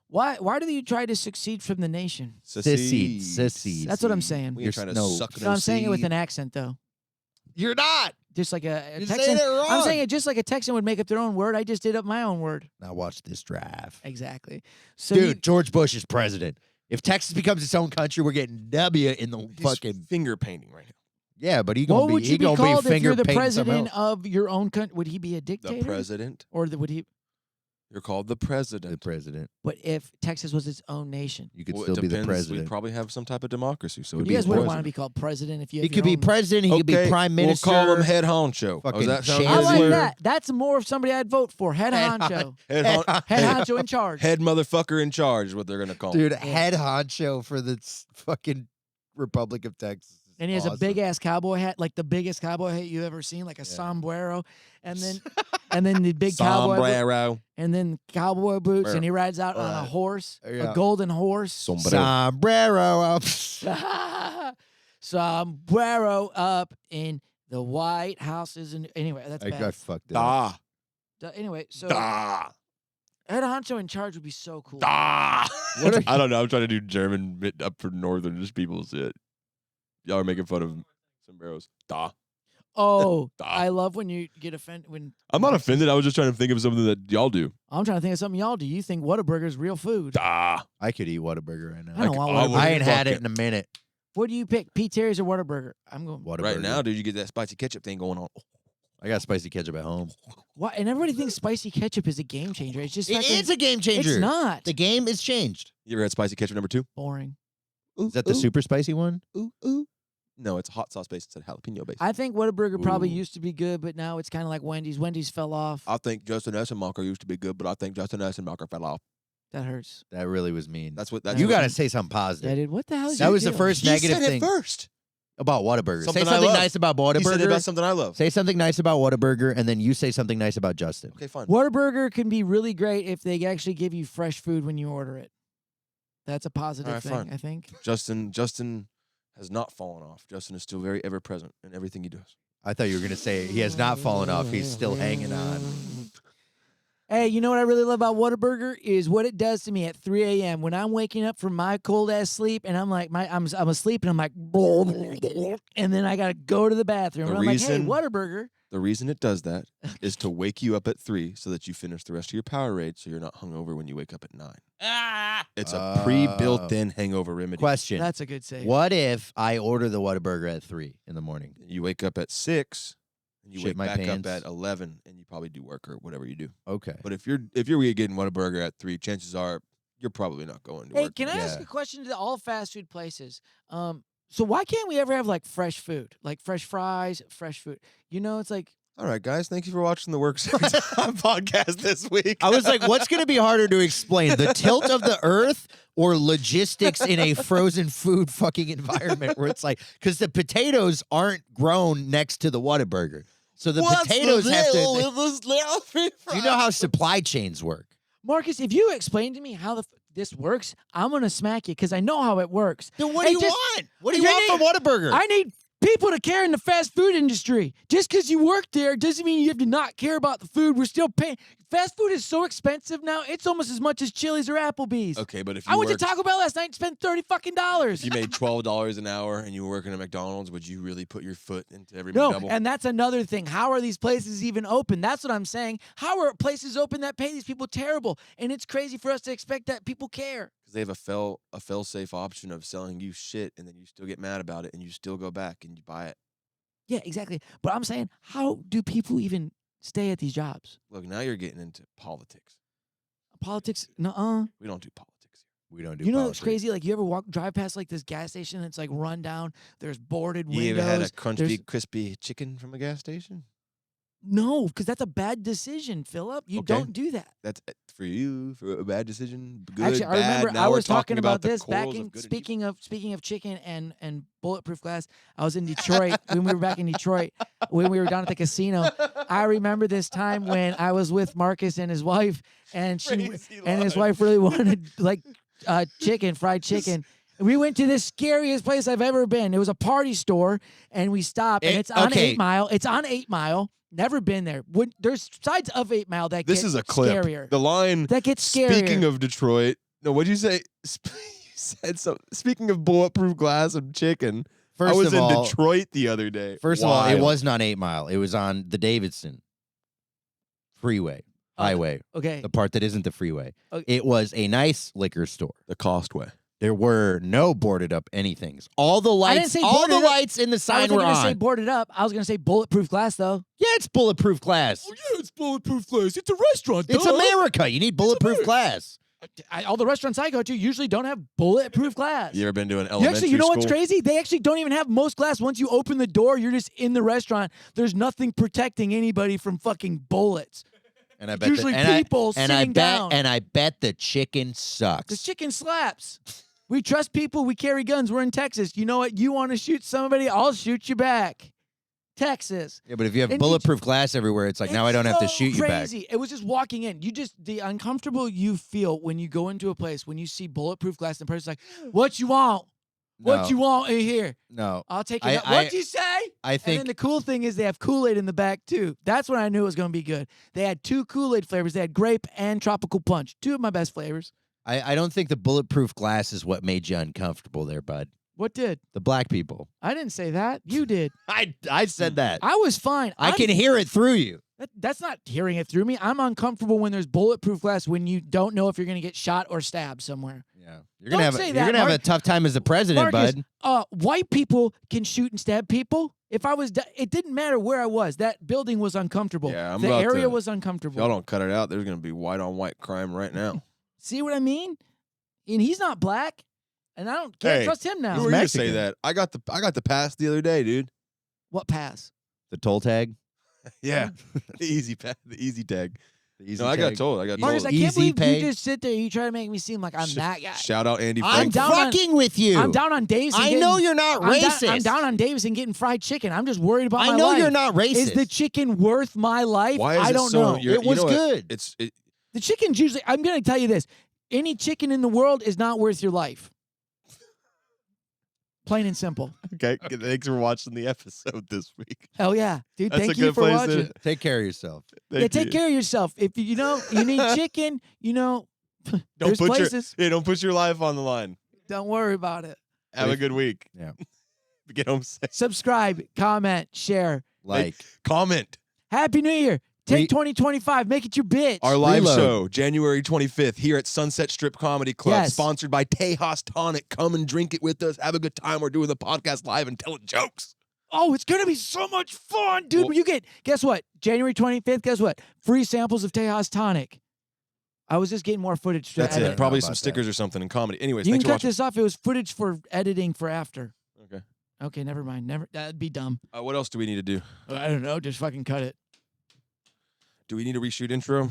Why do you try to succeed from the nation? Sissies. That's what I'm saying. We You're ain't trying to no- suck No, I'm saying it with an accent though. You're not. Just like a You're Texan. saying it wrong. I'm saying it just like a Texan would make up their own word. I just did up my own word. Now watch this drive. Exactly. So Dude, George Bush is president. If Texas becomes its own country, we're getting W in the He's fucking finger painting right now. yeah. But he what gonna would be you he be gonna called be if you're finger the painting something president else. of your own country? Would he be a The dictator? president. Or would he? You're called the president. The president. But if Texas was its own nation, You could Well, it still be the depends. president. We'd probably have some type of democracy. So it'd you be guys the wouldn't want to president. be called president if you. He Have could be your own- president. He could be prime minister. We'll call him head honcho. Fucking Does that sound chancellor. I like good? that. That's more of somebody I'd vote for. Head honcho. Head honcho in charge. Head motherfucker in charge is what they're gonna call him. Dude, head honcho for the fucking Republic of Texas. is And he has a awesome. big ass cowboy hat, like the biggest cowboy hat you've ever seen, like a sombrero, and then the big cowboy, Sombrero. and then cowboy boots, and he rides out on a horse, Yeah. a golden horse. sombrero. Sombrero up in the White House. Anyway, that's I bad. got fucked up. Anyway, so Da. head honcho in charge would be so cool. Da. I don't know. I'm trying to do German up for northern just people shit. Y'all are making fun of sombreros. Da. Oh, Da. I love when you get offended when I'm not offended. I was just trying to think of something that y'all do. I'm trying to think of something y'all do. You think Whataburger is real food? Da. I could eat Whataburger right now. I don't want I Whataburger. would I ain't had fuck it in a minute. What do you pick? Pete Terry's or Whataburger? I'm going. Whataburger. Right now, dude, you get that spicy ketchup thing going on. I got spicy ketchup at home. What? And everybody thinks spicy ketchup is a game changer. It's just It fucking- is a game changer. It's not. The game is changed. You ever had spicy ketchup number 2? Boring. Is that the super spicy one? Ooh, ooh. No, it's hot sauce based instead of jalapeno based. I think Whataburger probably Ooh. used to be good, but now it's kind of like Wendy's. Wendy's fell off. I think Justin Essenmacher used to be good, but I think Justin Essenmacher fell off. That hurts. That really was mean. That's what. That's You what- got to say something Yeah, positive dude. What the hell is That your was the deal? first He negative said thing it first. about Whataburger. Something Say I something love. nice about He said it Whataburger. about something I love. Say something nice about Whataburger, and then you say something nice about Justin. Okay, fine. Whataburger can be really great if they actually give you fresh food when you order it. That's a positive Alright, thing, fine. I think. Justin has not fallen off. Justin is still very ever present in everything he does. I thought you were going to say he has not fallen off. He's still hanging on. Hey, you know what I really love about Whataburger is what it does to me at 3 a.m. when I'm waking up from my cold ass sleep and I'm like I'm asleep and I'm like and then I gotta go to the bathroom. The And I'm reason- like, hey, Whataburger. The reason it does that is to wake you up at 3 so that you finish the rest of your Powerade so you're not hungover when you wake up at 9. It's a pre-built-in hangover remedy. Question. That's a good save. What if I order the Whataburger at 3 in the morning? You wake up at 6 and you Shit wake my back pants. up at 11 and you probably do work or whatever you do. Okay. But if you're getting Whataburger at 3, chances are you're probably not going to Hey, work. can I ask Yeah. a question to all fast food places? So why can't we ever have like fresh food, like fresh fries, fresh food? You know, it's like All right, guys. Thank you for watching the Works Every Time podcast this week. I was like, what's going to be harder to explain? The tilt of the earth or logistics in a frozen food fucking environment where it's like, because the potatoes aren't grown next to the Whataburger. So the potatoes have to. You know how supply chains work. Marcus, if you explain to me how this works, I'm gonna smack you because I know how it works. Then what Hey, do you just- want? What do you want from Whataburger? I need people to care in the fast food industry. Just because you work there doesn't mean you have to not care about the food. We're still paying. Fast food is so expensive now. It's almost as much as Chili's or Applebee's. Okay, but if you I went worked- to Taco Bell last night and spent $30 fucking. if you made $12 an hour and you were working at McDonald's, would you really put your foot into every No, McDouble? and that's another thing. How are these places even open? That's what I'm saying. How are places open that pay these people terrible? And it's crazy for us to expect that people care. Because they have a fail-safe option of selling you shit, and then you still get mad about it, and you still go back and you buy it. Yeah, exactly. But I'm saying, how do people even stay at these jobs? Look, now you're getting into politics. Politics? Nuh-uh. We don't do politics here. We don't do You know politics. what's crazy? Like, you ever drive past like this gas station that's like run down? There's boarded windows. You ever had a There's- crunchy, crispy chicken from a gas station? No, because that's a bad decision, Philip. You Okay. don't do that. That's for you, for a bad decision. Good, Actually, I bad. remember Now I we're was talking about the this back corals in of good and speaking of chicken and bulletproof glass. I was in Detroit when we were back in Detroit when we were down at the casino. I remember this time when I was with Marcus and his wife, and Crazy and his life. wife really wanted like fried chicken. We went to the scariest place I've ever been. It was a party store, and we stopped, and it's on okay. 8 Mile. It's on 8 Mile. Never been there. There's sides of 8 Mile that This get is a clip. scarier. The line. That gets scarier. Speaking of Detroit, no, what'd you say? You said so. Speaking of bulletproof glass and chicken, First I was of in all, Detroit the other day. First of all, it Wild. wasn't on 8 Mile. It was on the Davidson freeway, highway, Okay. the part that isn't the freeway. Okay. It was a nice liquor store. the Costway. There were no boarded up anythings. All the I didn't lights, say all the boarded up. lights in the I sign wasn't were gonna say on. boarded up. I was gonna say bulletproof glass though. Yeah, it's bulletproof glass. Oh, yeah, it's bulletproof glass. It's a restaurant. It's duh. America. You need bulletproof glass. All the restaurants I go to usually don't have bulletproof glass. You ever been to an You elementary actually, you know school? what's crazy? They actually don't even have most glass. Once you open the door, you're just in the restaurant. There's nothing protecting anybody from fucking bullets. And I bet Usually people sitting down. And I bet the chicken sucks. The chicken slaps. We trust people. We carry guns. We're in Texas. You know what? You want to shoot somebody? I'll shoot you back. Texas. Yeah, but if you have And bulletproof glass everywhere, it's like now I don't have to shoot you back. Crazy. It was just walking in. The uncomfortable you feel when you go into a place when you see bulletproof glass and the person's like, "What you want? What No. you want in here? No. I'll take I- it. What'd you say?" I And think then the cool thing is they have Kool-Aid in the back too. That's when I knew it was going to be good. They had 2 Kool-Aid flavors. They had grape and tropical punch. 2 of my best flavors. I don't think the bulletproof glass is what made you uncomfortable there, bud. What did? The black people. I didn't say that. You did. I said that. I was fine. I can hear it through you. That's not hearing it through me. I'm uncomfortable when there's bulletproof glass when you don't know if you're going to get shot or stabbed somewhere. Yeah. You're Don't gonna have say you're that, gonna have a Mark. tough time as a president, Marcus, bud. white people can shoot and stab people. If I was, it didn't matter where I was. That building was uncomfortable. Yeah, I'm the about area to- was If uncomfortable. y'all don't cut it out, there's gonna be white on white crime right now. See what I mean? And he's not black, and I can't Hey, trust him now. Who are you to say Mexican. that? I got the pass the other day, dude. What pass? The toll tag. Yeah, the easy pass, the easy tag. The easy No, I got tag. told. I got Marcus, told. I can't Easy believe pay. you just sit there. You try to make me seem like I'm that guy. Shout out Andy I'm Frank. down on- fucking with you. I'm down on Davis. I know you're not racist. I'm down on Davis and getting fried chicken. I'm just worried about my I know life. you're not racist. Is the chicken worth my life? Why is I it don't so? know. You're- It you was know what? good. The chicken's usually. I'm going to tell you this. Any chicken in the world is not worth your life. Plain and simple. Okay, thanks for watching the episode this week. Hell yeah, dude. That's Thank a you good for place watching. to- Take care of yourself. Take care of yourself. If you need chicken, there's put places. don't put your life on the line. Don't worry about it. Have a good week. Yeah. Get home safe. Subscribe, comment, share. Like Comment. Happy New Year. Take 2025. Make it your bitch. Our live Reload. show, January 25th, here at Sunset Strip Comedy Club, Yes. sponsored by TEJAS TONIC. Come and drink it with us. Have a good time. We're doing the podcast live and telling jokes. Oh, it's going to be so much fun, dude. Well- You get, guess what? January 25th, guess what? Free samples of TEJAS TONIC. I was just getting more footage. to That's edit. it. Probably about some that. stickers or something in comedy. Anyways, You can thanks for cut watching. this off. It was footage for editing for after. Okay. Okay, never mind. That'd be dumb. What else do we need to do? I don't know. Just fucking cut it. Do we need to reshoot intro?